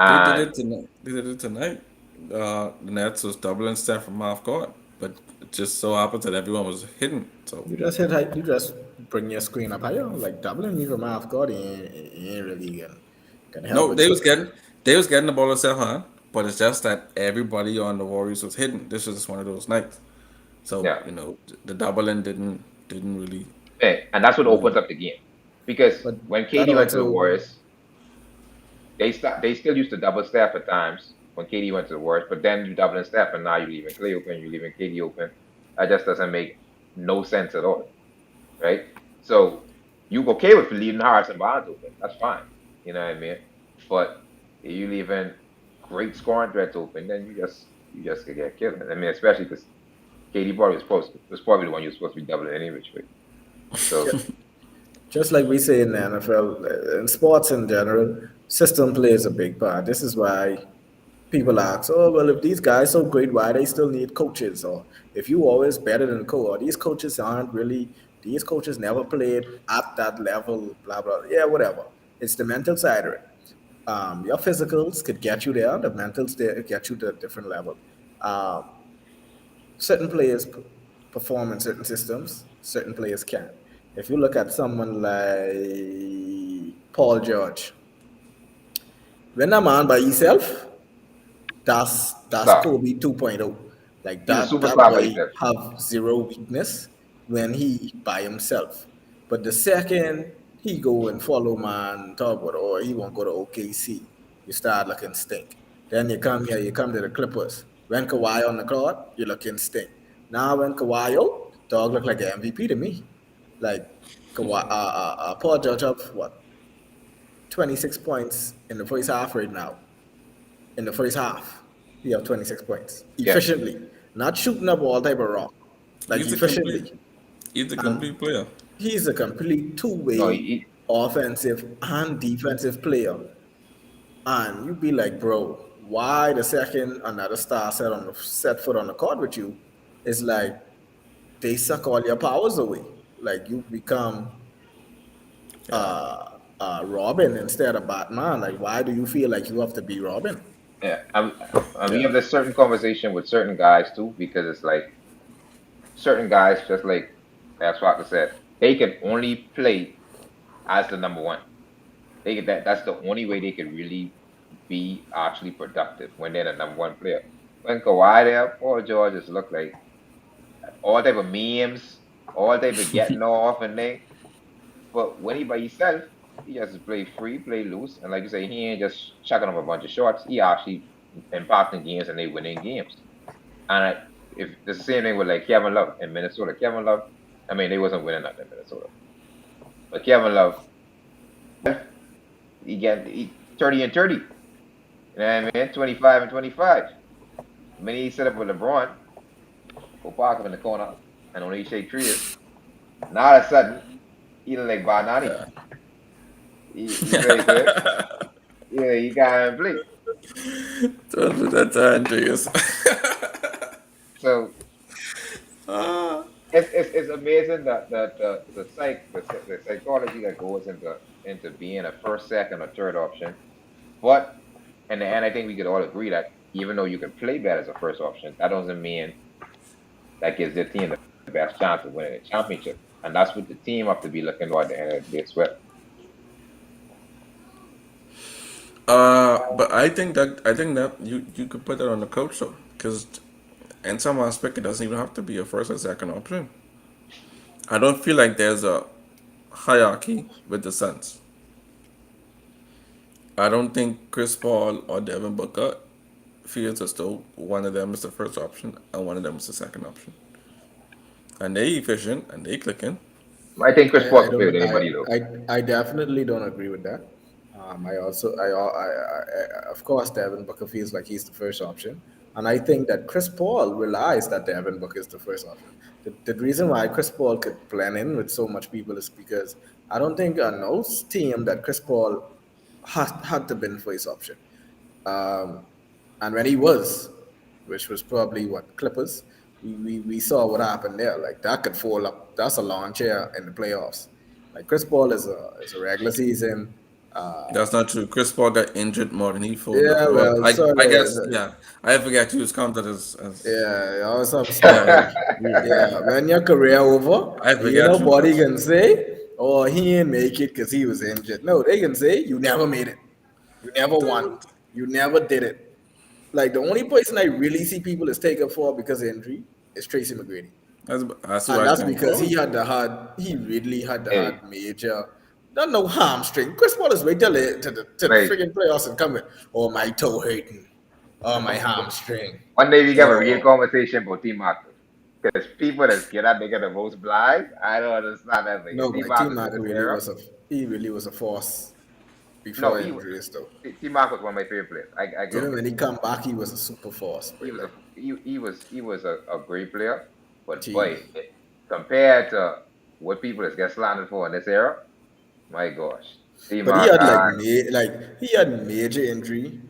They did And it tonight. They did it tonight. The Nets was doubling Steph from half court, but it just so happens that everyone was hidden. So You just hit high, you just bring your screen up higher, like doubling me from half court ain't really gonna help no, with shooting. they was getting the ball to Steph, huh? But it's just that everybody on the Warriors was hidden. This was just one of those nights. So yeah, the doubling didn't really. and that's what opens up the game because But when that KD went to the also, Warriors, they still used to double Steph at times when KD went to the Warriors, but then you double Steph and now you're leaving Clay open, you're leaving KD open. That just doesn't make no sense at all, right? So you okay with leaving Harris and Barnes open? That's fine, you know what I mean. But if you leaving great scoring threats open, then you just could get killed. I mean, especially because KD probably was probably the one you're supposed to be doubling any which way. So just like we say in the NFL, in sports in general, system plays a big part. This is why people ask, oh, well, if these guys so great, why they still need coaches? Or if you always better than co, or these coaches aren't really, these coaches never played at that level, blah, blah. Yeah, whatever. It's the mental side of it. Your physicals could get you there, the mentals there get you to a different level. Um, certain players perform in certain systems, certain players can't. If you look at someone like Paul George, when a man by himself, that's star. Kobe 2.0. Like He's a that superstar by boy himself. have zero weakness when he by himself. But the second he go and follow man talk about or he won't go to OKC, you start looking stink. Then you come here, you come to the Clippers. When Kawhi on the court, you looking stink. Now when Kawhi out, dog look like an MVP to me. Like Kawhi, Paul George have what 26 points in the first half right now in the first half. He have 26 points Yeah. efficiently, not shooting up all type of rock, like He's a complete efficiently. he's a And complete player. he's a complete No, two-way offensive and defensive player. And you be like, bro, why the second another star set foot on the court with you is like they suck all your powers away. Like you become Yeah. Robin instead of Batman. Like why do you feel like you have to be Robin? yeah. And we Yeah. have this certain conversation with certain guys too, because it's like certain guys, just like as Walker said, they can only play as the number one. That's the only way they can really be actually productive when they're the number one player. When Kawhi there, Paul George just look like all type of memes, all type of getting off and thing. But when he by himself, he just play free, play loose, and like you say, he ain't just chucking up a bunch of shots. He actually impacting games and they winning games. And if it's the same thing with like Kevin Love in Minnesota, Kevin Love, I mean they wasn't winning nothing in Minnesota, but Kevin Love, he 30 and 30. You know what I mean? 25 and 25. When he set up with LeBron, go park him in the corner and only shake trees. Now all of a sudden, he look like Barnani. He very good. Yeah, he can't play. Don't put that to Andreas. So it's amazing that the psychology that goes into being a first, second, or third option. But in the end, I think we could all agree that even though you can play better as a first option, that doesn't mean that gives their team the best chance of winning a championship. And that's what the team have to be looking for at the end of the day as well. But I think that you could put that on the coach though, because in some aspect it doesn't even have to be a first or second option. I don't feel like there's a hierarchy with the Suns. I don't think Chris Paul or Devin Booker feels as though one of them is the first option and one of them is the second option. And they efficient and they clicking. I think Chris Paul I can play with don't anybody though. I definitely don't agree with that. I also I of course Devin Booker feels like he's the first option. And I think that Chris Paul realized that Devin Booker is the first option. The reason why Chris Paul could blend in with so much people is because I don't think no team that Chris Paul had to been first option. Um, and when he was, which was probably what Clippers, we saw what happened there. Like that could fall up. That's a lawn chair in the playoffs. Like Chris Paul is a regular season. That's not true. Chris Paul got injured more than he phoned up. Yeah, Well, well, I guess sorry. yeah. I forget he was counted as Yeah, you have some stuff. yeah. Yeah. Yeah, when your career over, I you forget you nobody guys. can say, "Oh, he didn't make it because he was injured." No, they can say, "You never made it. You never won. You never did it." Like the only person I really see people is taken for because of injury is Tracy McGrady, That's who and I that's think. because Oh, he really had the Hey, hard major. Not no hamstring. Chris Paul is wait till to the wait. friggin' playoffs and come with, "Oh, my toe hurting. Oh, my hamstring." One day we can have a real Oh, conversation about T Marcus. Because people that scared that nigga the most blind, I don't understand that nigga. no, T but T Marcus Mac in this really era. was a force No, before he injuries though. T Marcus was one of my favorite players. I grew up Even with when him. he come back, he was a super force, He bro. was Like a great player, but T. boy, compared to what people is get slandered for in this era, my gosh, T But he Mac had and he had major injury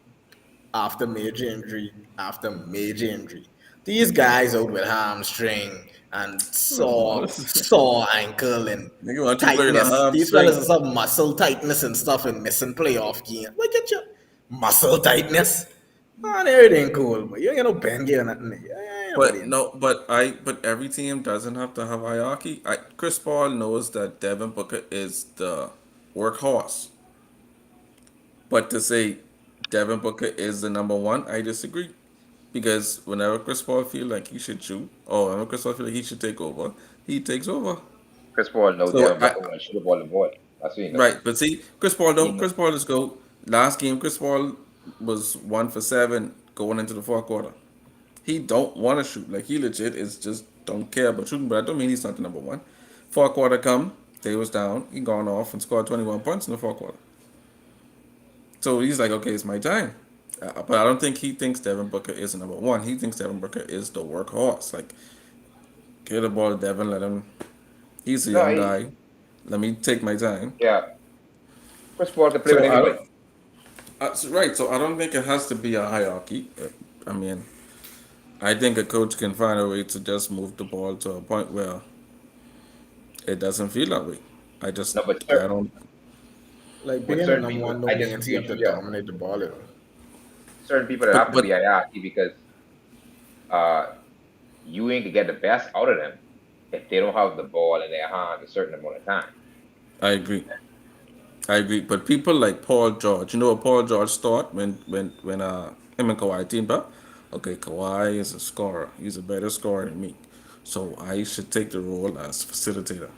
after major injury after major injury. These guys out with hamstring and sore ankle and nigga want you to play the tightness. These fellas hamstring. are some muscle tightness and stuff and missing playoff game. Look at your muscle tightness. Man, everything cool, but you ain't got no bend gear or nothing. Ain't nobody But in there. no, but every team doesn't have to have hierarchy. Chris Paul knows that Devin Booker is the workhorse, but to say Devin Booker is the number one, I disagree. Because whenever Chris Paul feel like he should shoot, or whenever Chris Paul feel like he should take over, he takes over. Chris Paul know So Devin Booker want to shoot the ball the ball. That's what he know. right, but see, Chris Paul He don't. know. Chris Paul is go last game. Chris Paul was 1 for 7 going into the fourth quarter. He don't want to shoot. Like he legit is just don't care about shooting. But I don't mean he's not the number one. Fourth quarter come, they was down. He gone off and scored 21 points in the fourth quarter. So he's like, okay, it's my time. But I don't think he thinks Devin Booker is the number one. He thinks Devin Booker is the workhorse. Like, get the ball to Devin, let him. He's a No, young guy. Let me take my time. yeah, Chris Paul can play with So I anybody. don't. Right. So I don't think it has to be a hierarchy. I mean, I think a coach can find a way to just move the ball to a point where it doesn't feel that way. No, but I don't. Like with being a certain number people, one, no I means you disagree have with to you there. dominate the ball. You know. Certain people that But have to be hierarchy because uh, you ain't to get the best out of them if they don't have the ball in their hands a certain amount of time. I agree. I agree. But people like Paul George, you know what Paul George thought when him and Kawhi teamed up? Okay, Kawhi is a scorer. He's a better scorer than me. So I should take the role as facilitator.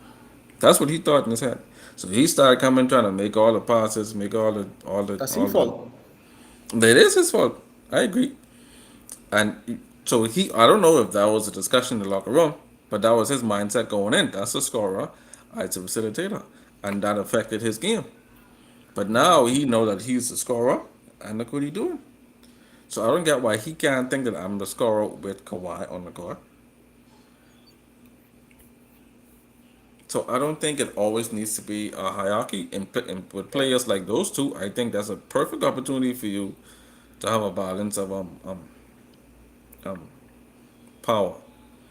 That's what he thought in his head. So he started coming trying to make all the passes, make That's all his the fault. That is his fault. I agree. And so I don't know if that was a discussion in the locker room, but that was his mindset going in. That's a scorer. It's a facilitator. And that affected his game. But now he know that he's the scorer, and look what he doing. So I don't get why he can't think that I'm the scorer with Kawhi on the court. So I don't think it always needs to be a hierarchy. With Yeah, players like those two, I think that's a perfect opportunity for you to have a balance of um power.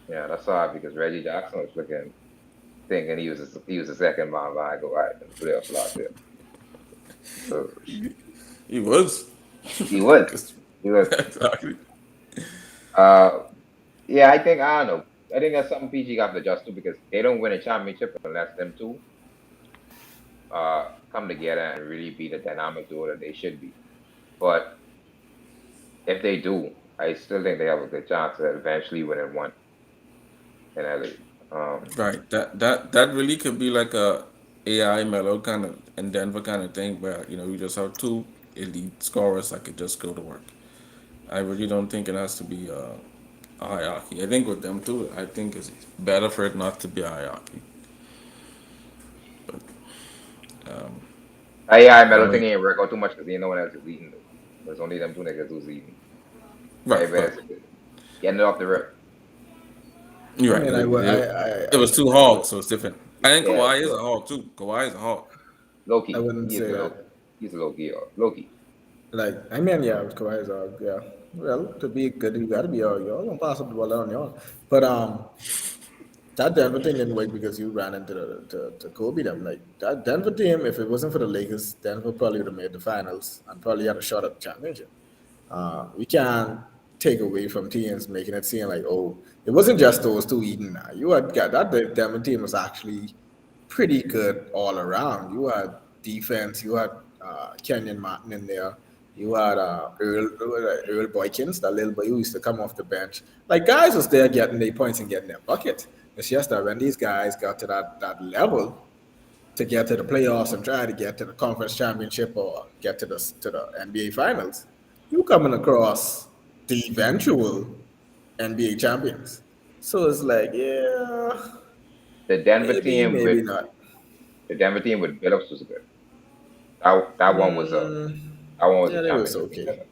yeah, that's hard because Reggie Jackson was looking thinking he was the second man behind Kawhi in the playoffs last year. So He was. he was, he was. Exactly. Uh, yeah, I don't know. I think that's something PG got to adjust to because they don't win a championship unless them two come together and really be the dynamic duo that they should be. But if they do, I still think they have a good chance at eventually winning one in LA. Right. That really could be like a AI mellow kind of in Denver kind of thing where you just have two elite scorers that could just go to work. I really don't think it has to be a hierarchy. I think with them too, I think it's better for it not to be a hierarchy. But Yeah, I Melo don't. thing ain't work out too much because ain't no one else is leading though. There's only them two niggas who's leading. right? Right, But right. it's getting it off the rip. You're I right. mean, It was two hogs, so it's different. I think Yeah, Kawhi is a so hog too. Kawhi is a hog. I Loki, wouldn't say that. He's a Loki, Loki. Like, I mean, yeah, with Kawhi is yeah. Well, to be good, you got to be all y'all. Don't pass up the ball on y'all. But that Denver thing didn't work because you ran into to Kobe them. Like that Denver team, if it wasn't for the Lakers, Denver probably would have made the finals and probably had a shot at the championship. We can't take away from teams making it seem like, oh, it wasn't just those two eating. Now. You had got that the Denver team was actually pretty good all around. You had defense. You had Kenyon Martin in there. You had Earl Boykins, that little boy who used to come off the bench. Like guys was there getting their points and getting their bucket. It's just that when these guys got to that level to get to the playoffs and try to get to the conference championship or get to the NBA finals, you coming across the eventual NBA champions. So it's like, yeah, The Denver maybe, team maybe with not. the Denver team with Billups was good. That one was a Mm, yeah, they was championship okay. contender.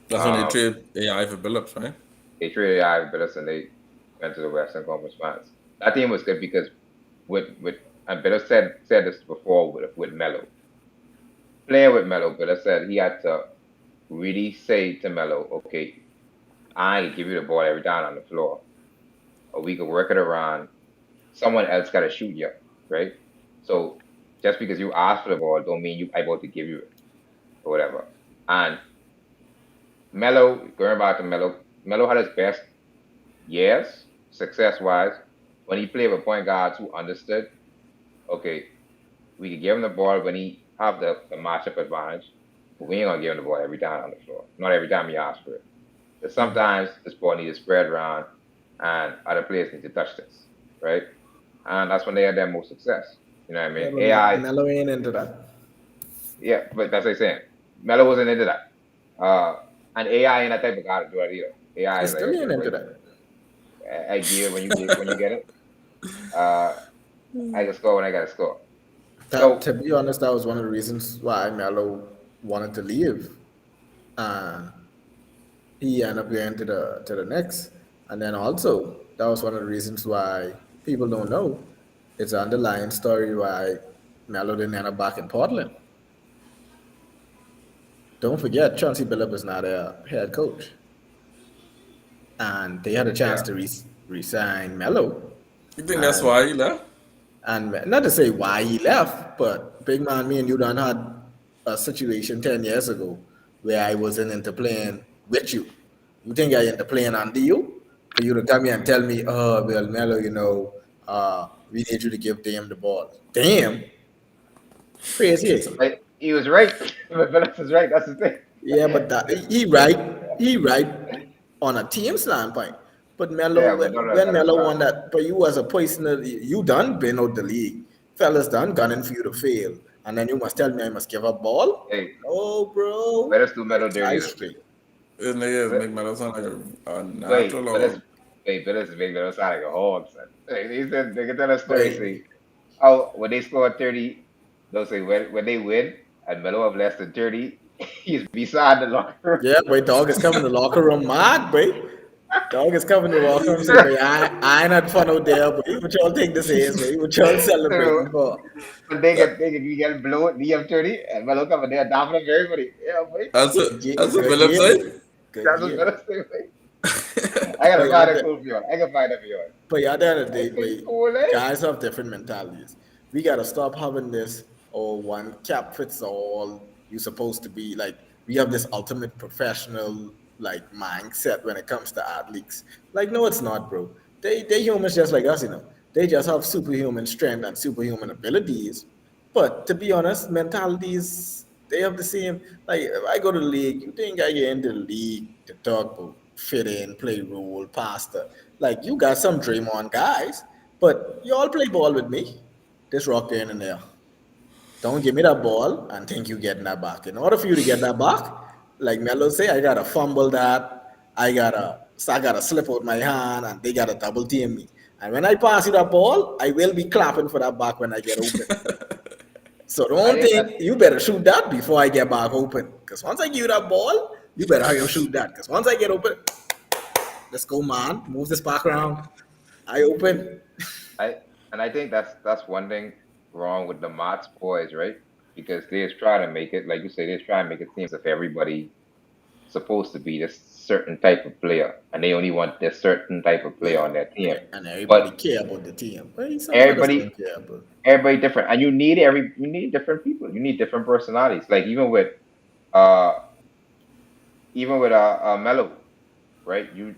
That's when they Um, trade AI for Billups, right? they traded out Billups and they went to the Western Conference Finals. That team was good because with and Billups said this before with Melo. Playing with Melo, Billups said he had to really say to Melo, okay, I ain't give you the ball every time on the floor, or we could work it around. Someone else got to shoot you, right? So just because you ask for the ball, don't mean you able to give you it or whatever. And Melo, going back to Melo, Melo had his best years, success wise, when he played with point guards who understood, okay, we could give him the ball when he have the matchup advantage, but we ain't gonna give him the ball every time on the floor. Not every time he asks for it. But sometimes this ball needs to spread around and other players need to touch this, right? And that's when they had their most success. You know what I Yeah, mean? but AI, Melo ain't into that. yeah, but that's what I'm saying. Melo wasn't into that. And AI ain't that type of guy to do it either. AI He is like, still okay, ain't into wait, that. I give it when you get it. Uh, I can score when I gotta score. That, So to be honest, that was one of the reasons why Melo wanted to leave. And he ended up going to the Knicks. And then also, that was one of the reasons why people don't know. It's an underlying story why Melo didn't end up back in Portland. Don't forget, Chauncey Billups is not a head coach. And they had a chance yeah, to resign Melo. You think that's And why he left? not to say why he left, but big man, me and you done had a situation 10 years ago where I wasn't into playing with you. You think I into playing under you? For you to come here and tell me, oh well, Melo, we need you to give Dame the ball. Damn, crazy, is it? but he was right. But Phillips is right. That's the thing. Yeah, but he right on a team standpoint. But Yeah, Melo, but not when another Melo side. won that, but you as a personal, you done been out the league. Fellas done gunning for you to fail. And then you must tell me I must give up ball? Hey, No, bro. Phillips do metal Get dirty life though. straight. His niggas Phil- make Melo sound like a Wait, natural Phillips, hog. wait, Phillips is making metal sound like a hog, son. Like, he said they can tell a story. Wait, Say, oh, when they score 30, they'll say when they win and Melo have less than 30, he's beside the locker yeah, wait, dog is coming to the locker room mad, boy. Dog is coming to the locker room say, room. boy, I ain't had fun out there, boy. What y'all think this is, boy? What y'all So celebrating for? when they get we get blown, DM 30, and Melo come and they're down for everybody. Yeah, boy. That's what Good Phillips game. say. Good That's what game. Phillips say, boy. I gotta But yeah, find that cool for you. I can find that for you. at the end of the I day, say cool, guys have different mentalities. We gotta stop having this one cap fits all. You're supposed to be like we have this ultimate professional like mindset when it comes to athletes. Like, no, it's not, bro. They humans just like us, you know. They just have superhuman strength and superhuman abilities. But to be honest, mentalities they have the same. Like if I go to the league, you think I get into the league to talk about fit in, play role, pasta. Like you got some Draymond guys, but you all play ball with me. Just rock in and there. Don't give me that ball and think you getting that back. In order for you to get that back, like Melo say, I gotta fumble that. I gotta slip out my hand, and they gotta double team me. And when I pass you that ball, I will be clapping for that back when I get open. So I don't think think that's you better shoot that before I get back open. Because once I give you that ball, You better hurry up shoot that. Because once I get open, let's go, man. Move this back around. I open. I and I think that's one thing wrong with the Mott's boys, right? Because they just try to make it, like you say, they just try to make it seem as if everybody supposed to be this certain type of player, and they only want this certain type of player Yeah. on their team. And everybody But care about the team. But some fellas everybody, don't care. But everybody different, and you need different people. You need different personalities. Like uh even with Melo, right? You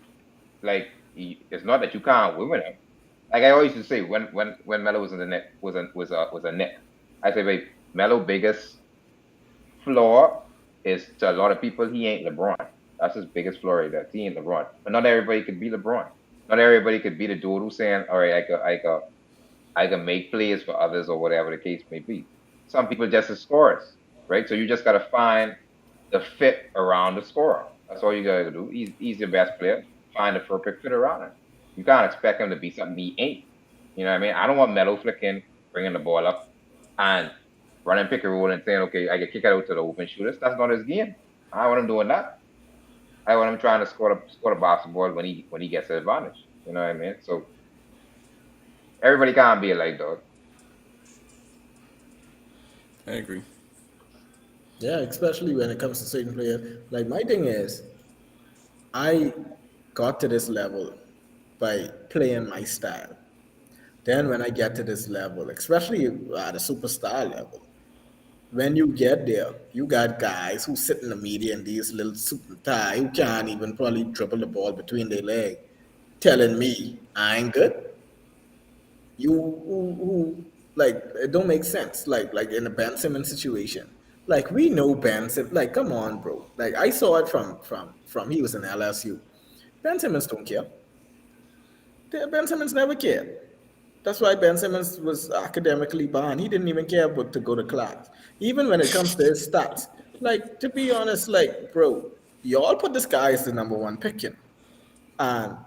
like it's not that you can't win with him. Like I always used to say when Melo was in the net was a Nick. I say, wait, Melo biggest flaw is to a lot of people he ain't LeBron. That's his biggest flaw right there. He ain't LeBron. But not everybody could be LeBron. Not everybody could be the dude who's saying, all right, I can make plays for others or whatever the case may be. Some people just as scorers, right? So you just gotta find the fit around the scorer. That's all you gotta do. He's your best player. Find the perfect fit around him. You can't expect him to be something he ain't. You know what I mean? I don't want Melo flicking, bringing the ball up, and running pick and roll and saying, okay, I get kick it out to the open shooters. That's not his game. I want him doing that. I want him trying to score the basketball when he gets the advantage. You know what I mean? So everybody can't be a light dog. I agree. yeah, especially when it comes to certain players. Like my thing is, I got to this level by playing my style. Then when I get to this level, especially at a superstar level, when you get there, you got guys who sit in the media in these little suit and tie who can't even probably dribble the ball between their legs, telling me I ain't good. You who like it don't make sense. Like in a Ben Simmons situation. Like we know Ben Simmons. Like come on, bro. Like I saw it from he was in LSU. Ben Simmons don't care. Ben Simmons never cared. That's why Ben Simmons was academically behind. He didn't even care about to go to class. Even when it comes to his stats. Like, to be honest, like, bro, y'all put this guy as the number one pick, you know. And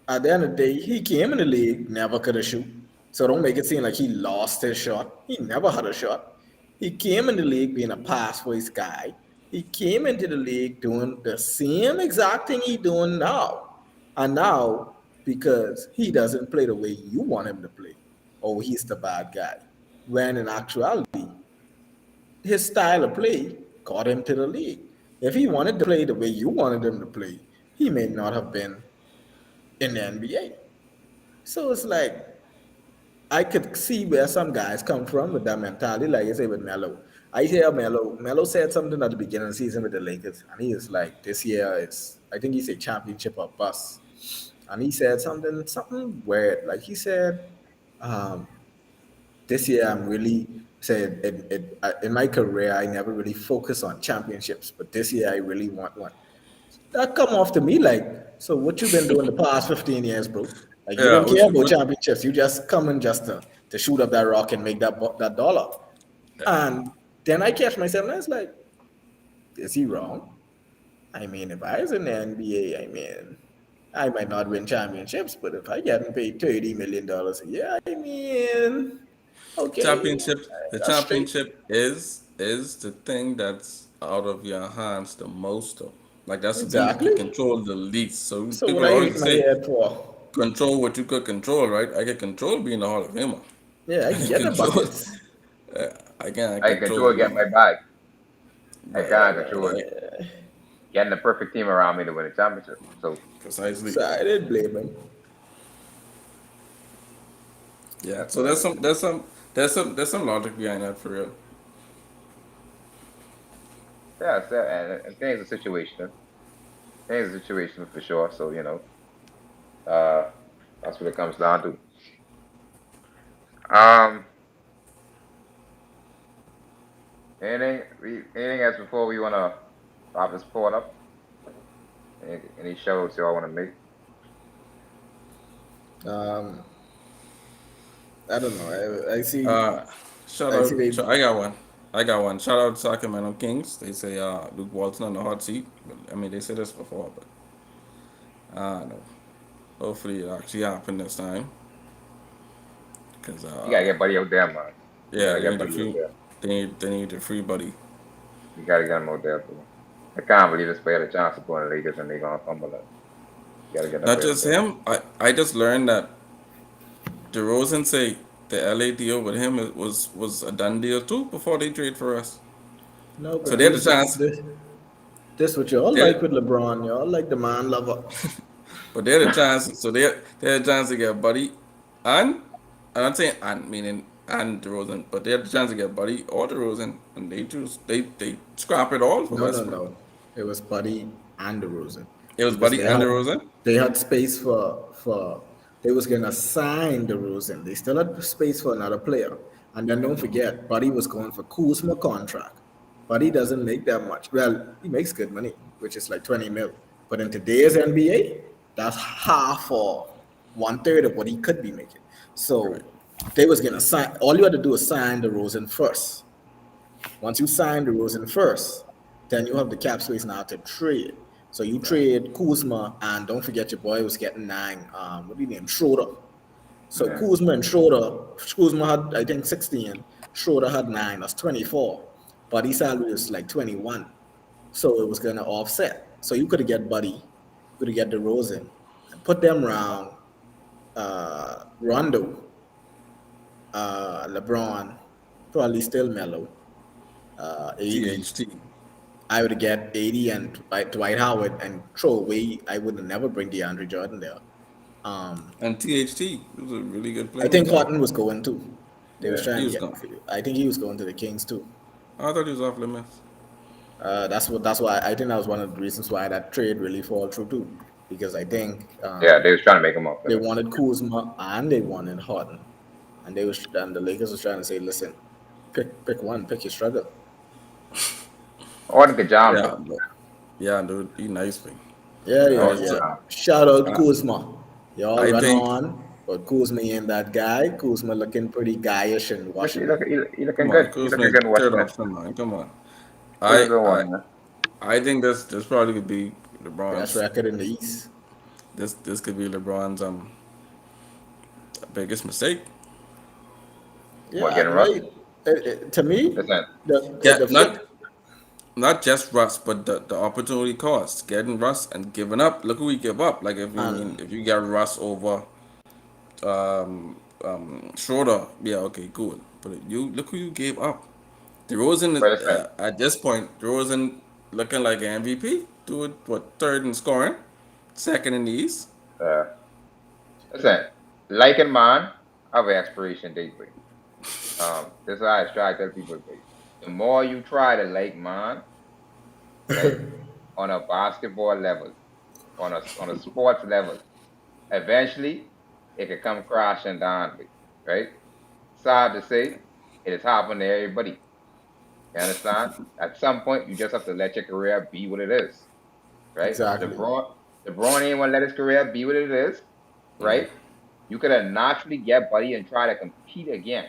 at the end of the day, he came in the league, never could have shoot. So don't make it seem like he lost his shot. He never had a shot. He came in the league being a pass first guy. He came into the league doing the same exact thing he doing now. And now, because he doesn't play the way you want him to play, oh, he's the bad guy. When in actuality, his style of play got him to the league. If he wanted to play the way you wanted him to play, he may not have been in the NBA. So it's like I could see where some guys come from with that mentality, like you say with Melo. I hear Melo said something at the beginning of the season with the Lakers, and he was like, "This year it's I think he said championship or bust," and he said something weird, like he said, um, "This year I'm really." Said in my career, I never really focused on championships, but this year I really want one. That come off to me like, so what you been doing the past 15 years, bro? Like you Yeah, don't care about which championships. You just coming just to shoot up that rock and make that dollar. And then I catch myself and I was like, is he wrong? I mean, if I was in the NBA, I mean, I might not win championships, but if I getting paid $30 million a year, I mean, okay, championship the that's straight. championship is the thing that's out of your hands the most though. Like that's the thing you could Exactly. control the least. So So what people I always hit my say head for? control what you could control, right? I can control being a Hall of Famer. Yeah, I I can can get the control buckets. I can't I control control get being my bag. I right, right, can't right, control right. getting the perfect team around me to win a championship. So Precisely. So I didn't blame him. Yeah. So But there's some logic behind that for real. yeah, so, and things are situational. Things are situational for sure. So uh, that's what it comes down to. Um, anything else before we wanna wrap this part up? Any shows y'all wanna make? um, I don't know. Uh, shout I see out. they I got one. I got one. Shout out Sacramento Kings. They say Luke Walton on the hot seat. But, I mean, they said this before, but I don't know. Hopefully, it actually happened this time. Cause You gotta get Buddy out there, man. You yeah, gotta they get need a Buddy out free. there. They need a free buddy. You gotta get him out there, bro. I can't believe this player had a chance to go in the Lakers and they're gonna fumble it. You gotta get that Not player the just ball. him. I just learned that DeRozan say the LA deal with him was a done deal too before they trade for us. No, So but they had the chance. this what you all They like with LeBron. You all like the man lover. But they had a chance. So they had a chance to get Buddy and I'm not saying and meaning and DeRozan, but they had a chance to get Buddy or DeRozan, and they scrap it all for No, no, Westbrook. no. It was Buddy and DeRozan It was because Buddy and DeRozan. they had space for they was gonna sign DeRozan. They still had space for another player. And then don't forget, Buddy was going for Kuzma contract. Buddy doesn't make that much. Well, he makes good money, which is like 20 mil. But in today's NBA, that's half or one third of what he could be making. Right, So they was gonna sign. All you had to do is sign DeRozan first. Once you sign the Rosen first, then you have the cap space now to trade. So you Right. trade Kuzma, and don't forget your boy was getting nine. What do you name? Schroeder. So Yeah. Kuzma had I think 16. Schroeder had nine. That's 24. Buddy's salary was like 21. So it was gonna offset. So you could have get Buddy, you could have get the Rosen, and put them around Rondo, LeBron, probably still mellow. 80. THT I would get 80 and Dwight Howard and throw away. I would never bring DeAndre Jordan there. Um, and THT. He was a really good I player. think Horton was going too. They was Yeah. trying He to was get. gone. I think he was going to the Kings too. I thought he was off limits. That's why I think that was one of the reasons why that trade really fall through too. Because I think Yeah, they was trying to make him off they limits. wanted Kuzma and they wanted Horton, and the Lakers was trying to say, listen, pick one, pick your struggle. Or the Kajam Yeah, too. but yeah, dude, he nice me. Yeah, I yeah, Or the was. yeah. Kajam. Shout out I, Kuzma. Y'all I run think. on, but Kuzma ain't that guy. Kuzma looking pretty guyish in Washington. He looking Come on, good. He Kuzma looking is good in third Washington. option, man. Come on. He was a I good I one, man. I think this probably could be Best LeBron's. record in the East. This could be LeBron's biggest mistake. What, Yeah, getting Russ? right. To me, Listen, Yeah, the flip. not just Russ, but the opportunity cost. Getting Russ and giving up. Look who we give up. Like And if you get Russ over Schroeder, yeah, okay, good. But you look who you gave up. DeRozan but listen, at this point, DeRozan looking like an MVP. Do it what third in scoring, second in the East. uh, listen, liking man have an expiration date, boy. This is how I try to tell people, boy. The more you try to like man, right, on a basketball level, on a sports level, eventually it can come crashing down, boy, right? Sad to say, it has happened to everybody. You understand? At some point, you just have to let your career be what it is, right? exactly, LeBron ain't want to let his career be what it is, Mm. right? You could have naturally get Buddy and try to compete again.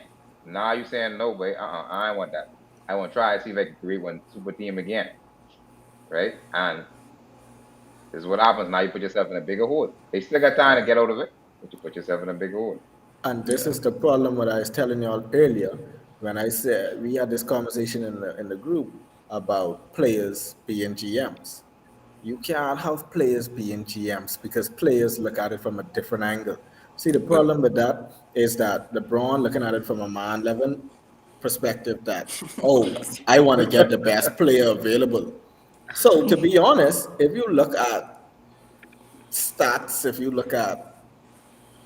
Now you saying no way, I don't want that. I want to try to see if I can create one super team again, right? And this is what happens. Now you put yourself in a bigger hole. They still got time to Right. get out of it, but you put yourself in a bigger hole. and this Yeah. is the problem what I was telling y'all earlier when I said we had this conversation in the group about players being GMs. You can't have players being GMs because players look at it from a different angle. See, the But problem with that is that LeBron looking at it from a man level perspective that, oh, I want to get the best player available. So to be honest, if you look at stats, if you look at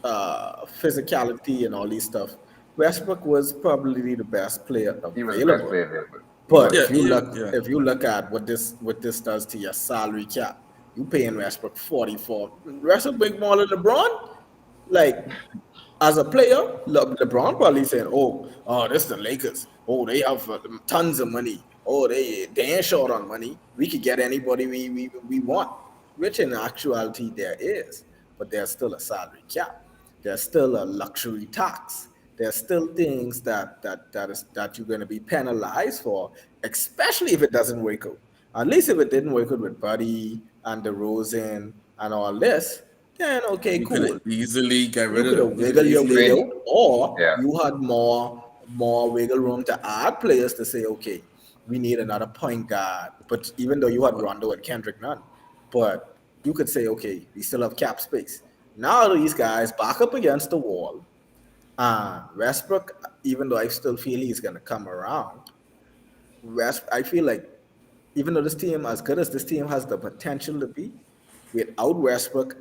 physicality and all these stuff, Westbrook was probably the best player He was the best available. player available. He But was. yeah, yeah. if you look at what this does to your salary cap, you paying Westbrook 44. Westbrook big more than LeBron. Like as a player, LeBron probably saying, oh, this is the Lakers. Oh, they have tons of money. Oh, they ain't short on money. We could get anybody we want. Which in actuality there is, but there's still a salary cap. There's still a luxury tax. There's still things that you're going to be penalized for, especially if it doesn't work out. At least if it didn't work out with Buddy and DeRozan and all this, then okay, You could have cool. easily get You rid of could have them. You could wiggled your easily. way Trade. out, or Yeah. you had more wiggle room to add players to say, okay, we need another point guard. But even though you had But Rondo and Kendrick Nunn, but you could say, okay, we still have cap space. Now these guys back up against the wall. Westbrook, even though I still feel he's gonna come around, I feel like even though this team, as good as this team has the potential to be, without Westbrook,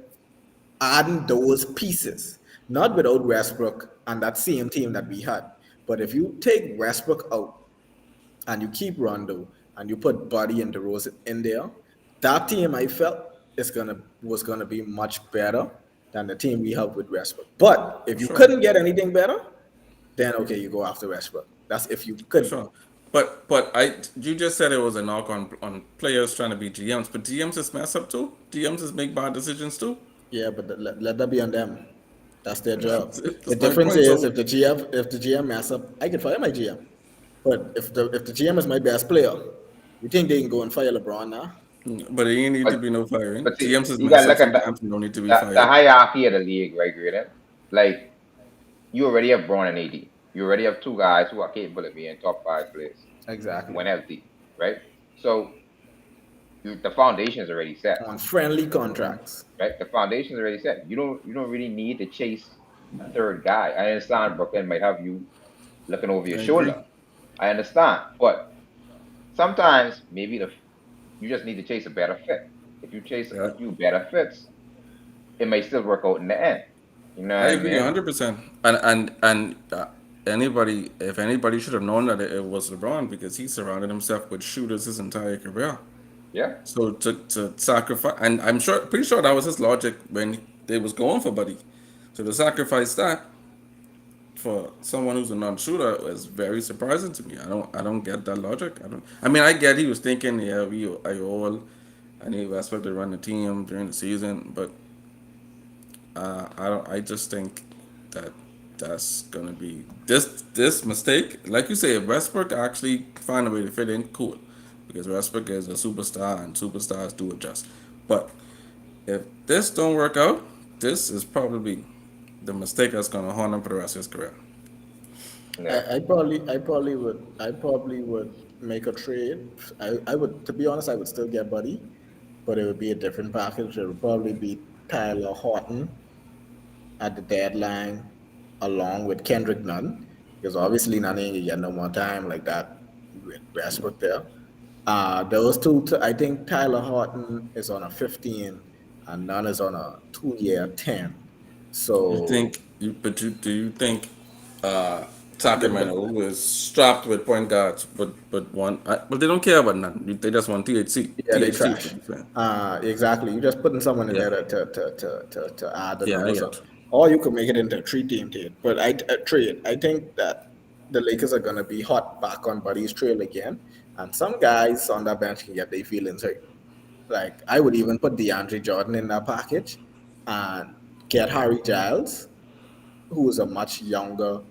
adding those pieces, not without Westbrook and that same team that we had, but if you take Westbrook out and you keep Rondo and you put Buddy and DeRozan in there, that team I felt was gonna be much better than the team we have with Westbrook. But for if you sure, couldn't get anything better, then okay, you go after Westbrook. That's if you for couldn't. sure. But you just said it was a knock on players trying to be GMs, but GMs is mess up too. GMs is make bad decisions too. Yeah, but let that be on them. That's their job. The That's my difference point. is So, if the GM mess up, I can fire my GM. But if the GM is my best player, you think they can go and fire LeBron now? but it ain't need to But be no firing. but see, GMs is you mess gotta up look at sometimes and don't need to be the fired. hierarchy of the league, right, Graydon? Like you already have Braun and AD. You already have two guys who are capable of being top five players Exactly. when healthy, right? So the foundation is already set, On friendly contracts. right? The foundation is already set. You don't really need to chase a third guy. I understand Brooklyn might have you looking over your I agree. shoulder. I understand, but sometimes maybe you just need to chase a better fit. If you chase Yeah, a few better fits, it may still work out in the end. You know I what I agree mean? 100%. And anybody, if anybody should have known that it was LeBron because he surrounded himself with shooters his entire career. Yeah. So to sacrifice, and I'm sure, pretty sure that was his logic when they was going for Buddy. So to sacrifice that for someone who's a non-shooter is very surprising to me. I don't get that logic. I don't. I mean, I get he was thinking, yeah, I all, I need Westbrook to run the team during the season, but I don't. I just think that that's gonna be this mistake. Like you say, if Westbrook actually find a way to fit in, cool, because Westbrook is a superstar and superstars do adjust. But if this don't work out, this is probably the mistake that's gonna haunt him for the rest of his career. Yeah. I probably would make a trade. I would, to be honest, I would still get Buddy, but it would be a different package. It would probably be Tyler Horton at the deadline, along with Kendrick Nunn, because obviously Nunn ain't gonna get no more time like that with Westbrook there. Those two, I think Tyler Horton is on a 15 and Nunn is on a 2 year 10. You So think do you think the Sacramento was strapped with point guards, but but they don't care about nothing. They just want THC. Yeah, they THC is trash. what I'm saying. Exactly. You're just putting someone in Yeah, there to add the yeah, I numbers up. get you. Or you could make it into a three-team trade. But trade. I think that the Lakers are gonna be hot back on Buddy's trail again, and some guys on that bench can get their feelings hurt. Like I would even put DeAndre Jordan in that package, and get Harry Giles, who is a much younger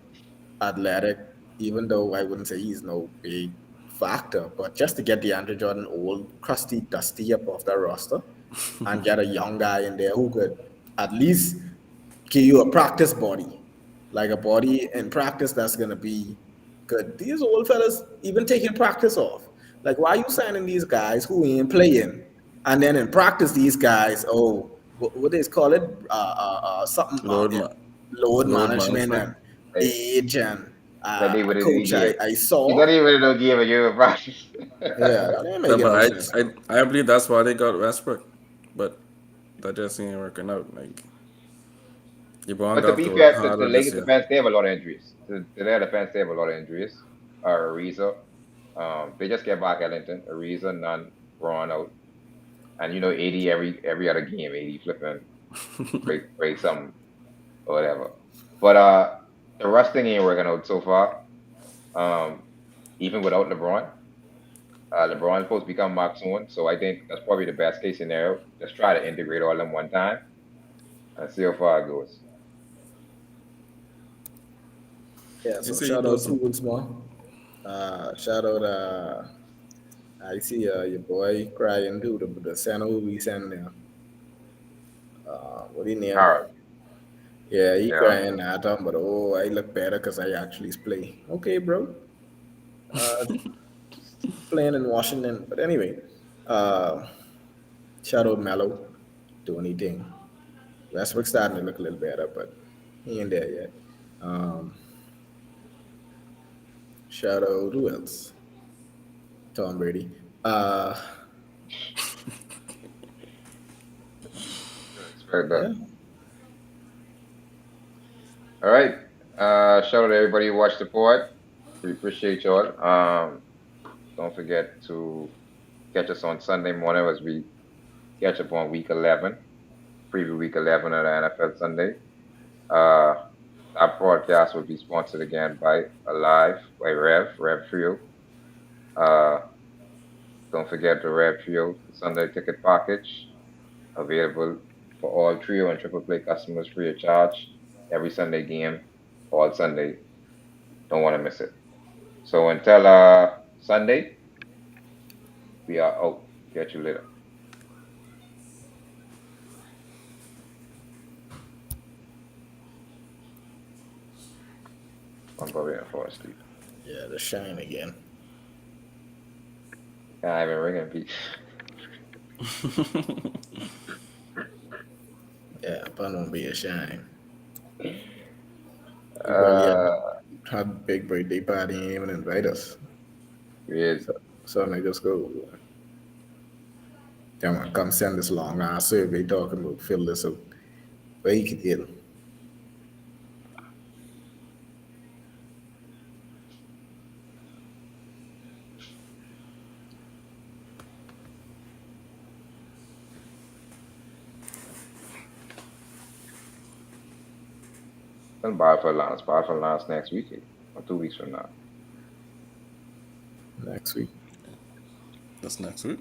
athletic, even though I wouldn't say he's no big factor, but just to get DeAndre Jordan old, crusty, dusty up off that roster and get a young guy in there who could at least give you a practice body, like a body in practice that's gonna be good. These old fellas even taking practice off. Like, why are you signing these guys who ain't playing? And then in practice, these guys, what they call it, something Load yeah, ma- load load management management. and Like age and that they would have coach gave. I You don't saw. even know give a you a practice. Yeah, that ain't No, making but no sense. I believe that's why they got Westbrook, but that just ain't working out. Like LeBron But to got be to work fair to the harder this Lakers year. defense, they have a lot of injuries. To their defense, they have a lot of injuries. Ariza, they just get back Ellington. Ariza, none, Braun out, and you know, 80 every other game, 80 flipping break something or whatever. But the Russ thing ain't working out so far. Um, even without LeBron. LeBron's supposed to become Mark soon, so I think that's probably the best case scenario. Just try to integrate all of them one time and see how far it goes. Yeah, You so see, he shout out posted. Kuzma. Shout out I see your boy crying too, the center who we send there. What he name? Harold, Yeah, he yeah. crying at him, but oh, I look better because I actually play. Okay, bro. Uh, playing in Washington. But anyway, uh, shout out Mello, do anything. Westbrook starting to look a little better, but he ain't there yet. Um, shout out who else? Tom Brady. Expect that. Yeah, All right. Shout out to everybody who watched the pod. We appreciate y'all. Don't forget to catch us on Sunday morning as we catch up on week 11, preview week 11 of the NFL Sunday. Uh, our broadcast will be sponsored again by Alive, by Rev Trio. Uh, don't forget the Rev Trio Sunday ticket package available for all trio and triple play customers free of charge. Every Sunday game, all Sunday. Don't want to miss it. So until Sunday, we are out. Catch you later. I'm probably gonna fall asleep. yeah, the shine again. I haven't ringing Pete. Yeah, but don't be a shine. We probably Uh, had a big birthday party and even invite us. weird. So I just go, come on, come send this long ass survey talking about fill this out. Where you could get And bye for Lance. Bye for Lance next week or 2 weeks from now. next week. That's next week.